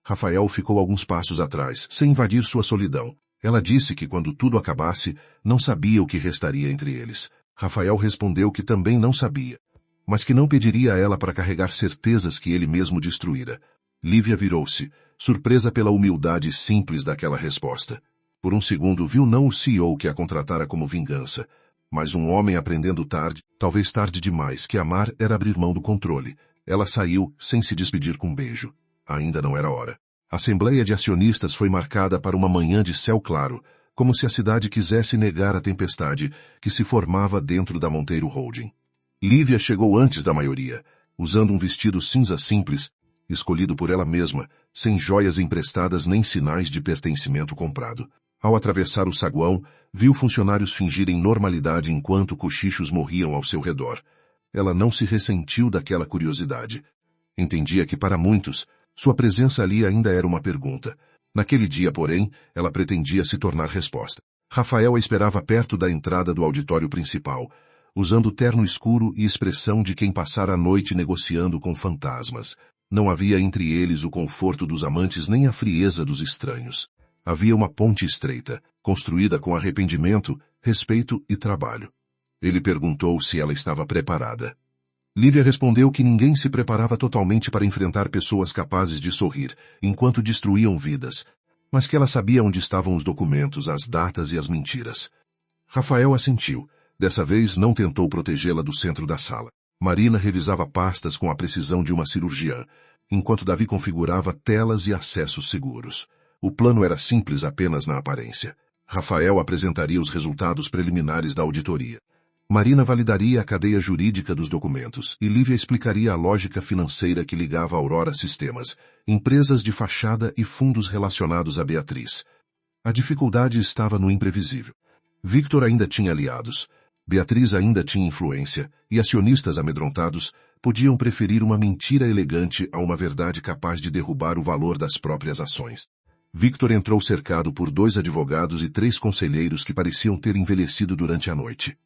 Rafael ficou alguns passos atrás, sem invadir sua solidão. Ela disse que quando tudo acabasse, não sabia o que restaria entre eles. Rafael respondeu que também não sabia, mas que não pediria a ela para carregar certezas que ele mesmo destruíra. Lívia virou-se, surpresa pela humildade simples daquela resposta. Por um segundo viu não o CEO que a contratara como vingança, mas um homem aprendendo tarde, talvez tarde demais, que amar era abrir mão do controle. Ela saiu, sem se despedir com um beijo. Ainda não era hora. A Assembleia de Acionistas foi marcada para uma manhã de céu claro, como se a cidade quisesse negar a tempestade que se formava dentro da Monteiro Holding. Lívia chegou antes da maioria, usando um vestido cinza simples, escolhido por ela mesma, sem joias emprestadas nem sinais de pertencimento comprado. Ao atravessar o saguão, viu funcionários fingirem normalidade enquanto cochichos morriam ao seu redor. Ela não se ressentiu daquela curiosidade. Entendia que para muitos, sua presença ali ainda era uma pergunta. Naquele dia, porém, ela pretendia se tornar resposta. Rafael a esperava perto da entrada do auditório principal, usando terno escuro e expressão de quem passara a noite negociando com fantasmas. Não havia entre eles o conforto dos amantes nem a frieza dos estranhos. Havia uma ponte estreita, construída com arrependimento, respeito e trabalho. Ele perguntou se ela estava preparada. Lívia respondeu que ninguém se preparava totalmente para enfrentar pessoas capazes de sorrir, enquanto destruíam vidas, mas que ela sabia onde estavam os documentos, as datas e as mentiras. Rafael assentiu. Dessa vez não tentou protegê-la do centro da sala. Marina revisava pastas com a precisão de uma cirurgiã, enquanto Davi configurava telas e acessos seguros. O plano era simples apenas na aparência. Rafael apresentaria os resultados preliminares da auditoria. Marina validaria a cadeia jurídica dos documentos e Lívia explicaria a lógica financeira que ligava a Aurora Sistemas, empresas de fachada e fundos relacionados a Beatriz. A dificuldade estava no imprevisível. Victor ainda tinha aliados. Beatriz ainda tinha influência, e acionistas amedrontados podiam preferir uma mentira elegante a uma verdade capaz de derrubar o valor das próprias ações. Victor entrou cercado por 2 advogados e 3 conselheiros que pareciam ter envelhecido durante a noite.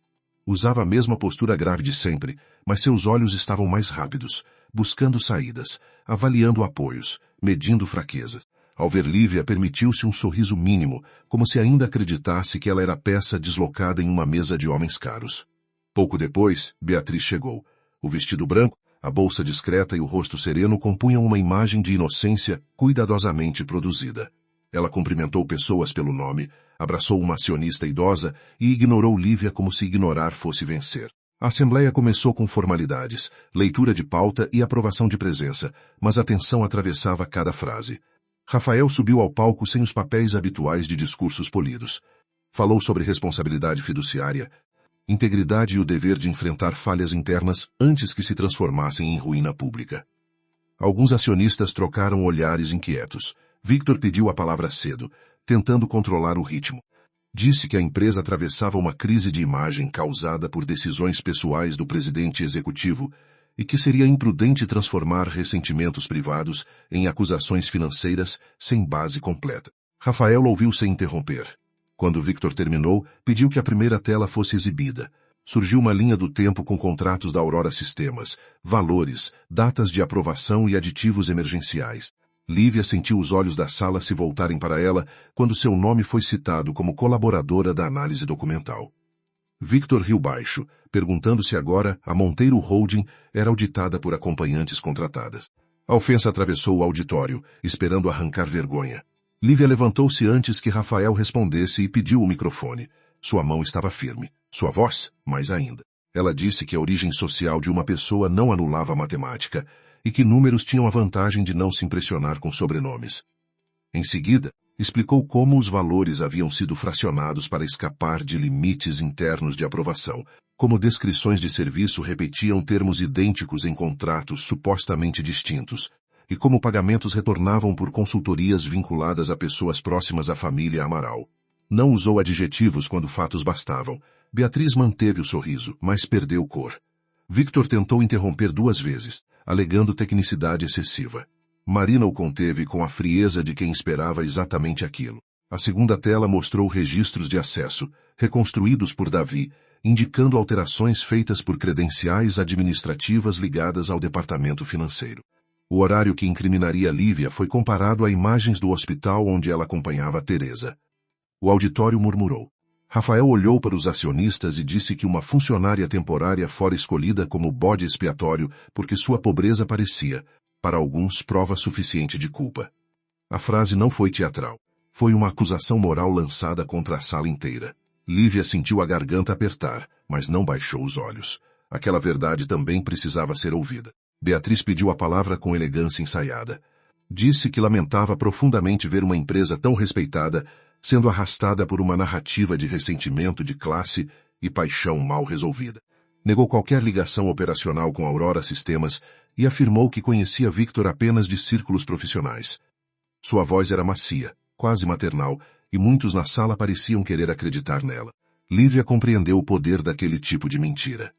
Usava a mesma postura grave de sempre, mas seus olhos estavam mais rápidos, buscando saídas, avaliando apoios, medindo fraquezas. Ao ver Lívia, permitiu-se um sorriso mínimo, como se ainda acreditasse que ela era peça deslocada em uma mesa de homens caros. Pouco depois, Beatriz chegou. O vestido branco, a bolsa discreta e o rosto sereno compunham uma imagem de inocência cuidadosamente produzida. Ela cumprimentou pessoas pelo nome, abraçou uma acionista idosa e ignorou Lívia como se ignorar fosse vencer. A assembleia começou com formalidades, leitura de pauta e aprovação de presença, mas a tensão atravessava cada frase. Rafael subiu ao palco sem os papéis habituais de discursos polidos. Falou sobre responsabilidade fiduciária, integridade e o dever de enfrentar falhas internas antes que se transformassem em ruína pública. Alguns acionistas trocaram olhares inquietos. Victor pediu a palavra cedo, tentando controlar o ritmo. Disse que a empresa atravessava uma crise de imagem causada por decisões pessoais do presidente executivo e que seria imprudente transformar ressentimentos privados em acusações financeiras sem base completa. Rafael ouviu sem interromper. Quando Victor terminou, pediu que a primeira tela fosse exibida. Surgiu uma linha do tempo com contratos da Aurora Sistemas, valores, datas de aprovação e aditivos emergenciais. Lívia sentiu os olhos da sala se voltarem para ela quando seu nome foi citado como colaboradora da análise documental. Victor riu baixo, perguntando se agora a Monteiro Holding era auditada por acompanhantes contratadas. A ofensa atravessou o auditório, esperando arrancar vergonha. Lívia levantou-se antes que Rafael respondesse e pediu o microfone. Sua mão estava firme, sua voz, mais ainda. Ela disse que a origem social de uma pessoa não anulava a matemática e que números tinham a vantagem de não se impressionar com sobrenomes. Em seguida, explicou como os valores haviam sido fracionados para escapar de limites internos de aprovação, como descrições de serviço repetiam termos idênticos em contratos supostamente distintos, e como pagamentos retornavam por consultorias vinculadas a pessoas próximas à família Amaral. Não usou adjetivos quando fatos bastavam. Beatriz manteve o sorriso, mas perdeu cor. Victor tentou interromper 2 vezes, alegando tecnicidade excessiva. Marina o conteve com a frieza de quem esperava exatamente aquilo. A segunda tela mostrou registros de acesso, reconstruídos por Davi, indicando alterações feitas por credenciais administrativas ligadas ao departamento financeiro. O horário que incriminaria Lívia foi comparado a imagens do hospital onde ela acompanhava Teresa. O auditório murmurou. Rafael olhou para os acionistas e disse que uma funcionária temporária fora escolhida como bode expiatório porque sua pobreza parecia, para alguns, prova suficiente de culpa. A frase não foi teatral. Foi uma acusação moral lançada contra a sala inteira. Lívia sentiu a garganta apertar, mas não baixou os olhos. Aquela verdade também precisava ser ouvida. Beatriz pediu a palavra com elegância ensaiada. Disse que lamentava profundamente ver uma empresa tão respeitada sendo arrastada por uma narrativa de ressentimento de classe e paixão mal resolvida. Negou qualquer ligação operacional com Aurora Sistemas e afirmou que conhecia Victor apenas de círculos profissionais. Sua voz era macia, quase maternal, e muitos na sala pareciam querer acreditar nela. Lívia compreendeu o poder daquele tipo de mentira.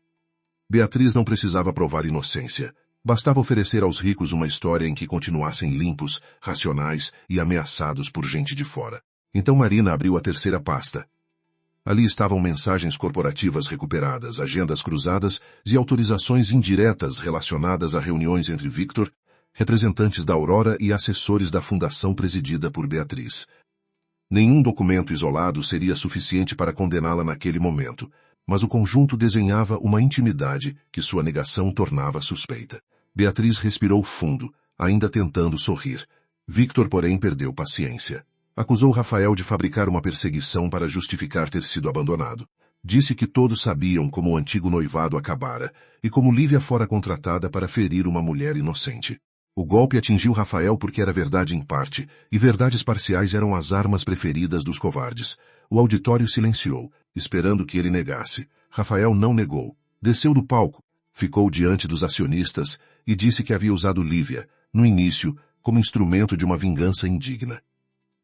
Beatriz não precisava provar inocência. Bastava oferecer aos ricos uma história em que continuassem limpos, racionais e ameaçados por gente de fora. Então Marina abriu a terceira pasta. Ali estavam mensagens corporativas recuperadas, agendas cruzadas e autorizações indiretas relacionadas a reuniões entre Victor, representantes da Aurora e assessores da fundação presidida por Beatriz. Nenhum documento isolado seria suficiente para condená-la naquele momento, mas o conjunto desenhava uma intimidade que sua negação tornava suspeita. Beatriz respirou fundo, ainda tentando sorrir. Victor, porém, perdeu paciência. Acusou Rafael de fabricar uma perseguição para justificar ter sido abandonado. Disse que todos sabiam como o antigo noivado acabara e como Lívia fora contratada para ferir uma mulher inocente. O golpe atingiu Rafael porque era verdade em parte, e verdades parciais eram as armas preferidas dos covardes. O auditório silenciou, esperando que ele negasse. Rafael não negou. Desceu do palco, ficou diante dos acionistas e disse que havia usado Lívia, no início, como instrumento de uma vingança indigna.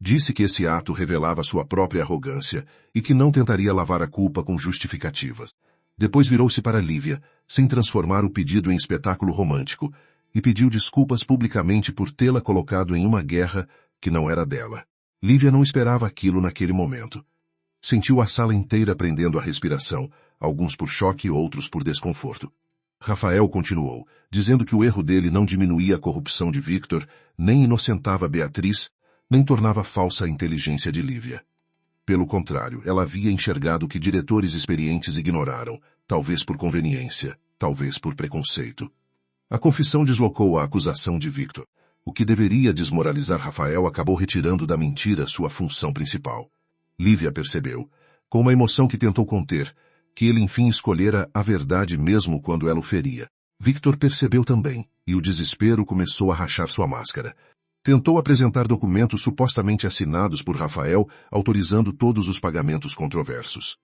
Disse que esse ato revelava sua própria arrogância e que não tentaria lavar a culpa com justificativas. Depois virou-se para Lívia, sem transformar o pedido em espetáculo romântico, e pediu desculpas publicamente por tê-la colocado em uma guerra que não era dela. Lívia não esperava aquilo naquele momento. Sentiu a sala inteira prendendo a respiração, alguns por choque e outros por desconforto. Rafael continuou, dizendo que o erro dele não diminuía a corrupção de Victor, nem inocentava Beatriz, nem tornava falsa a inteligência de Lívia. Pelo contrário, ela havia enxergado o que diretores experientes ignoraram, talvez por conveniência, talvez por preconceito. A confissão deslocou a acusação de Victor. O que deveria desmoralizar Rafael acabou retirando da mentira sua função principal. Lívia percebeu, com uma emoção que tentou conter, que ele enfim escolhera a verdade mesmo quando ela o feria. Victor percebeu também, e o desespero começou a rachar sua máscara. Tentou apresentar documentos supostamente assinados por Rafael, autorizando todos os pagamentos controversos.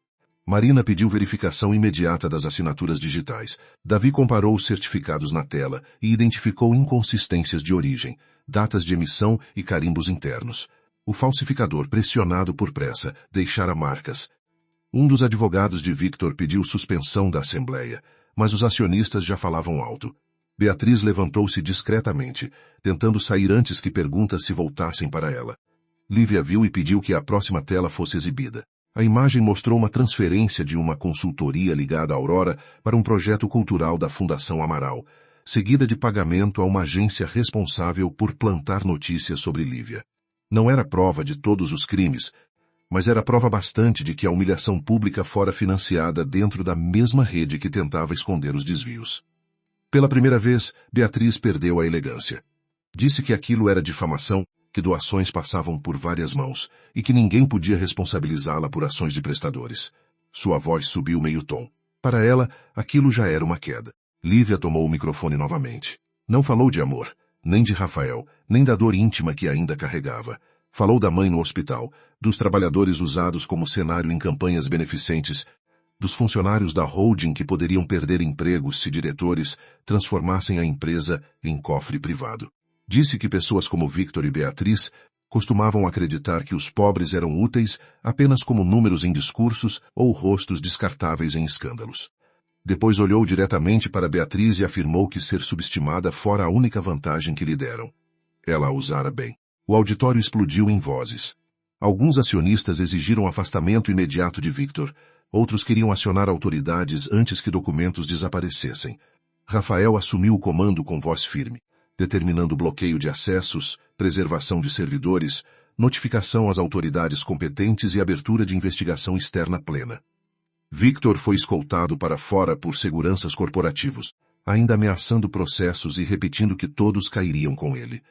Marina pediu verificação imediata das assinaturas digitais. Davi comparou os certificados na tela e identificou inconsistências de origem, datas de emissão e carimbos internos. O falsificador, pressionado por pressa, deixara marcas. Um dos advogados de Victor pediu suspensão da assembleia, mas os acionistas já falavam alto. Beatriz levantou-se discretamente, tentando sair antes que perguntas se voltassem para ela. Lívia viu e pediu que a próxima tela fosse exibida. A imagem mostrou uma transferência de uma consultoria ligada à Aurora para um projeto cultural da Fundação Amaral, seguida de pagamento a uma agência responsável por plantar notícias sobre Lívia. Não era prova de todos os crimes, mas era prova bastante de que a humilhação pública fora financiada dentro da mesma rede que tentava esconder os desvios. Pela primeira vez, Beatriz perdeu a elegância. Disse que aquilo era difamação, que doações passavam por várias mãos e que ninguém podia responsabilizá-la por ações de prestadores. Sua voz subiu meio tom. Para ela, aquilo já era uma queda. Lívia tomou o microfone novamente. Não falou de amor, nem de Rafael, nem da dor íntima que ainda carregava. Falou da mãe no hospital, dos trabalhadores usados como cenário em campanhas beneficentes, dos funcionários da holding que poderiam perder empregos se diretores transformassem a empresa em cofre privado. Disse que pessoas como Victor e Beatriz costumavam acreditar que os pobres eram úteis apenas como números em discursos ou rostos descartáveis em escândalos. Depois olhou diretamente para Beatriz e afirmou que ser subestimada fora a única vantagem que lhe deram. Ela a usara bem. O auditório explodiu em vozes. Alguns acionistas exigiram afastamento imediato de Victor. Outros queriam acionar autoridades antes que documentos desaparecessem. Rafael assumiu o comando com voz firme, determinando bloqueio de acessos, preservação de servidores, notificação às autoridades competentes e abertura de investigação externa plena. Victor foi escoltado para fora por seguranças corporativos, ainda ameaçando processos e repetindo que todos cairiam com ele.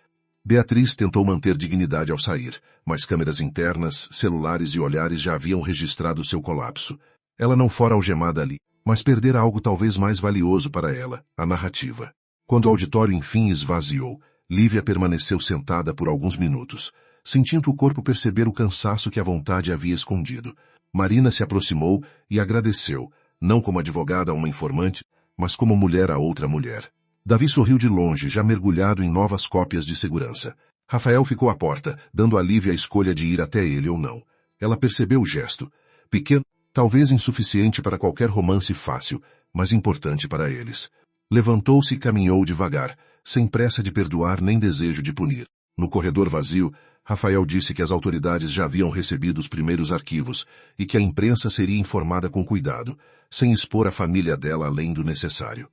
Beatriz tentou manter dignidade ao sair, mas câmeras internas, celulares e olhares já haviam registrado seu colapso. Ela não fora algemada ali, mas perdera algo talvez mais valioso para ela, a narrativa. Quando o auditório enfim esvaziou, Lívia permaneceu sentada por alguns minutos, sentindo o corpo perceber o cansaço que a vontade havia escondido. Marina se aproximou e agradeceu, não como advogada a uma informante, mas como mulher a outra mulher. Davi sorriu de longe, já mergulhado em novas cópias de segurança. Rafael ficou à porta, dando a Lívia a escolha de ir até ele ou não. Ela percebeu o gesto. Pequeno, talvez insuficiente para qualquer romance fácil, mas importante para eles. Levantou-se e caminhou devagar, sem pressa de perdoar nem desejo de punir. No corredor vazio, Rafael disse que as autoridades já haviam recebido os primeiros arquivos e que a imprensa seria informada com cuidado, sem expor a família dela além do necessário.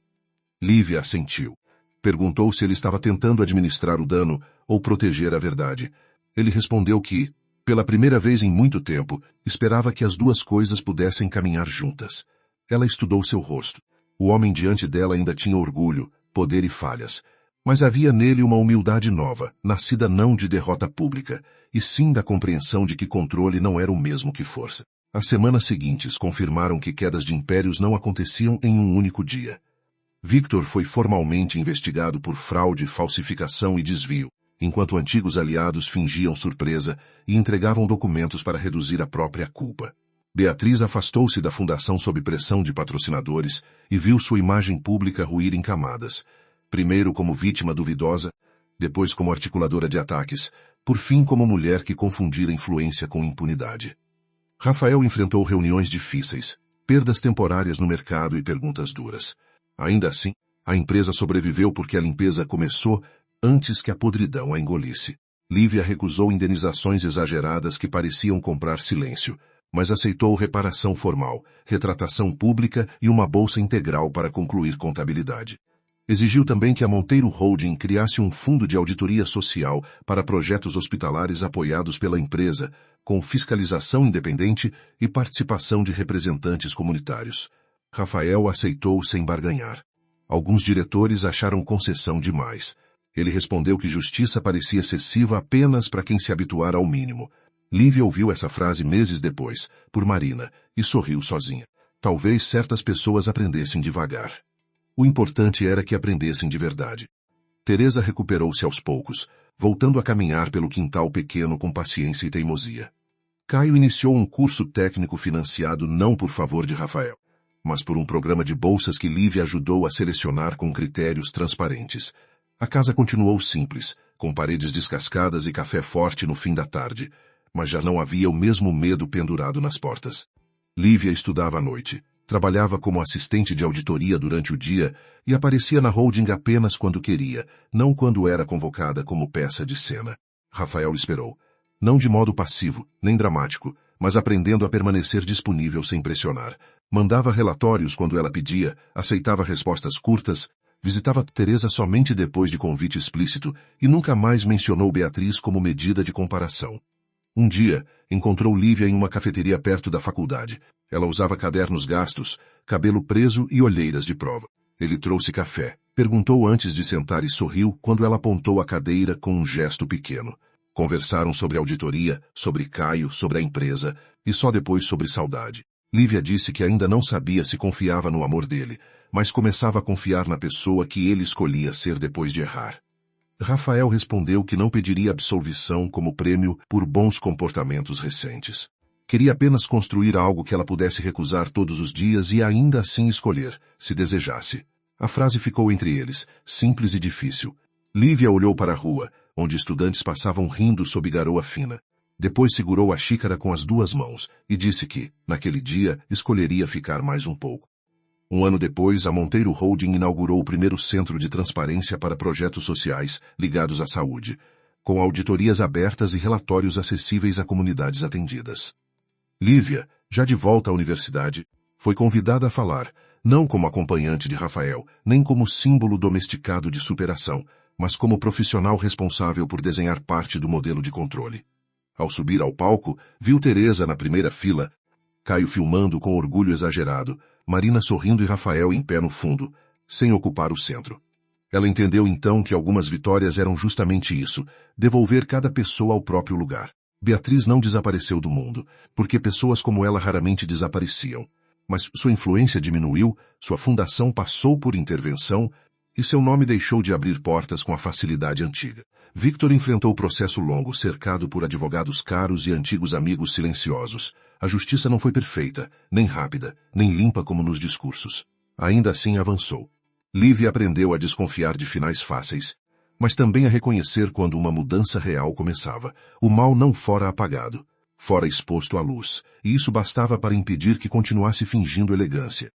Lívia assentiu. Perguntou se ele estava tentando administrar o dano ou proteger a verdade. Ele respondeu que, pela primeira vez em muito tempo, esperava que as duas coisas pudessem caminhar juntas. Ela estudou seu rosto. O homem diante dela ainda tinha orgulho, poder e falhas. Mas havia nele uma humildade nova, nascida não de derrota pública, e sim da compreensão de que controle não era o mesmo que força. As semanas seguintes confirmaram que quedas de impérios não aconteciam em um único dia. Victor foi formalmente investigado por fraude, falsificação e desvio, enquanto antigos aliados fingiam surpresa e entregavam documentos para reduzir a própria culpa. Beatriz afastou-se da fundação sob pressão de patrocinadores e viu sua imagem pública ruir em camadas, primeiro como vítima duvidosa, depois como articuladora de ataques, por fim como mulher que confundira influência com impunidade. Rafael enfrentou reuniões difíceis, perdas temporárias no mercado e perguntas duras. Ainda assim, a empresa sobreviveu porque a limpeza começou antes que a podridão a engolisse. Lívia recusou indenizações exageradas que pareciam comprar silêncio, mas aceitou reparação formal, retratação pública e uma bolsa integral para concluir contabilidade. Exigiu também que a Monteiro Holding criasse um fundo de auditoria social para projetos hospitalares apoiados pela empresa, com fiscalização independente e participação de representantes comunitários. Rafael aceitou sem barganhar. Alguns diretores acharam concessão demais. Ele respondeu que justiça parecia excessiva apenas para quem se habituara ao mínimo. Lívia ouviu essa frase meses depois, por Marina, e sorriu sozinha. Talvez certas pessoas aprendessem devagar. O importante era que aprendessem de verdade. Teresa recuperou-se aos poucos, voltando a caminhar pelo quintal pequeno com paciência e teimosia. Caio iniciou um curso técnico financiado não por favor de Rafael, mas por um programa de bolsas que Lívia ajudou a selecionar com critérios transparentes. A casa continuou simples, com paredes descascadas e café forte no fim da tarde, mas já não havia o mesmo medo pendurado nas portas. Lívia estudava à noite, trabalhava como assistente de auditoria durante o dia e aparecia na holding apenas quando queria, não quando era convocada como peça de cena. Rafael esperou. Não de modo passivo, nem dramático, mas aprendendo a permanecer disponível sem pressionar. Mandava relatórios quando ela pedia, aceitava respostas curtas, visitava Teresa somente depois de convite explícito e nunca mais mencionou Beatriz como medida de comparação. Um dia, encontrou Lívia em uma cafeteria perto da faculdade. Ela usava cadernos gastos, cabelo preso e olheiras de prova. Ele trouxe café, perguntou antes de sentar e sorriu quando ela apontou a cadeira com um gesto pequeno. Conversaram sobre auditoria, sobre Caio, sobre a empresa e só depois sobre saudade. Lívia disse que ainda não sabia se confiava no amor dele, mas começava a confiar na pessoa que ele escolhia ser depois de errar. Rafael respondeu que não pediria absolvição como prêmio por bons comportamentos recentes. Queria apenas construir algo que ela pudesse recusar todos os dias e ainda assim escolher, se desejasse. A frase ficou entre eles, simples e difícil. Lívia olhou para a rua, onde estudantes passavam rindo sob garoa fina. Depois segurou a xícara com as duas mãos e disse que, naquele dia, escolheria ficar mais um pouco. Um ano depois, a Monteiro Holding inaugurou o primeiro centro de transparência para projetos sociais ligados à saúde, com auditorias abertas e relatórios acessíveis a comunidades atendidas. Lívia, já de volta à universidade, foi convidada a falar, não como acompanhante de Rafael, nem como símbolo domesticado de superação, mas como profissional responsável por desenhar parte do modelo de controle. Ao subir ao palco, viu Teresa na primeira fila, Caio filmando com orgulho exagerado, Marina sorrindo e Rafael em pé no fundo, sem ocupar o centro. Ela entendeu então que algumas vitórias eram justamente isso, devolver cada pessoa ao próprio lugar. Beatriz não desapareceu do mundo, porque pessoas como ela raramente desapareciam. Mas sua influência diminuiu, sua fundação passou por intervenção e seu nome deixou de abrir portas com a facilidade antiga. Victor enfrentou o processo longo, cercado por advogados caros e antigos amigos silenciosos. A justiça não foi perfeita, nem rápida, nem limpa como nos discursos. Ainda assim avançou. Lívia aprendeu a desconfiar de finais fáceis, mas também a reconhecer quando uma mudança real começava. O mal não fora apagado, fora exposto à luz, e isso bastava para impedir que continuasse fingindo elegância.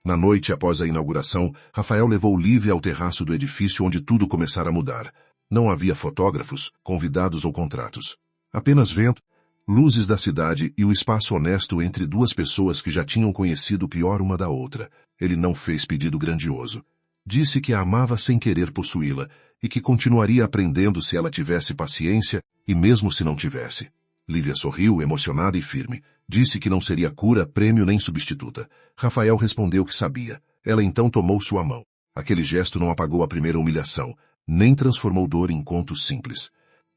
Na noite após a inauguração, Rafael levou Lívia ao terraço do edifício onde tudo começara a mudar. Não havia fotógrafos, convidados ou contratos. Apenas vento, luzes da cidade e o espaço honesto entre duas pessoas que já tinham conhecido o pior uma da outra. Ele não fez pedido grandioso. Disse que a amava sem querer possuí-la e que continuaria aprendendo se ela tivesse paciência e mesmo se não tivesse. Lívia sorriu, emocionada e firme. Disse que não seria cura, prêmio nem substituta. Rafael respondeu que sabia. Ela então tomou sua mão. Aquele gesto não apagou a primeira humilhação, nem transformou dor em contos simples.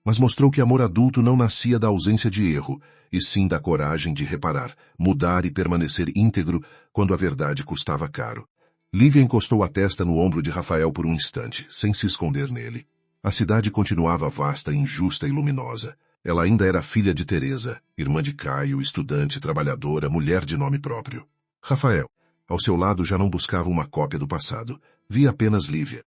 Mas mostrou que amor adulto não nascia da ausência de erro, e sim da coragem de reparar, mudar e permanecer íntegro quando a verdade custava caro. Lívia encostou a testa no ombro de Rafael por um instante, sem se esconder nele. A cidade continuava vasta, injusta e luminosa. Ela ainda era filha de Teresa, irmã de Caio, estudante, trabalhadora, mulher de nome próprio. Rafael, ao seu lado, já não buscava uma cópia do passado. Via apenas Lívia.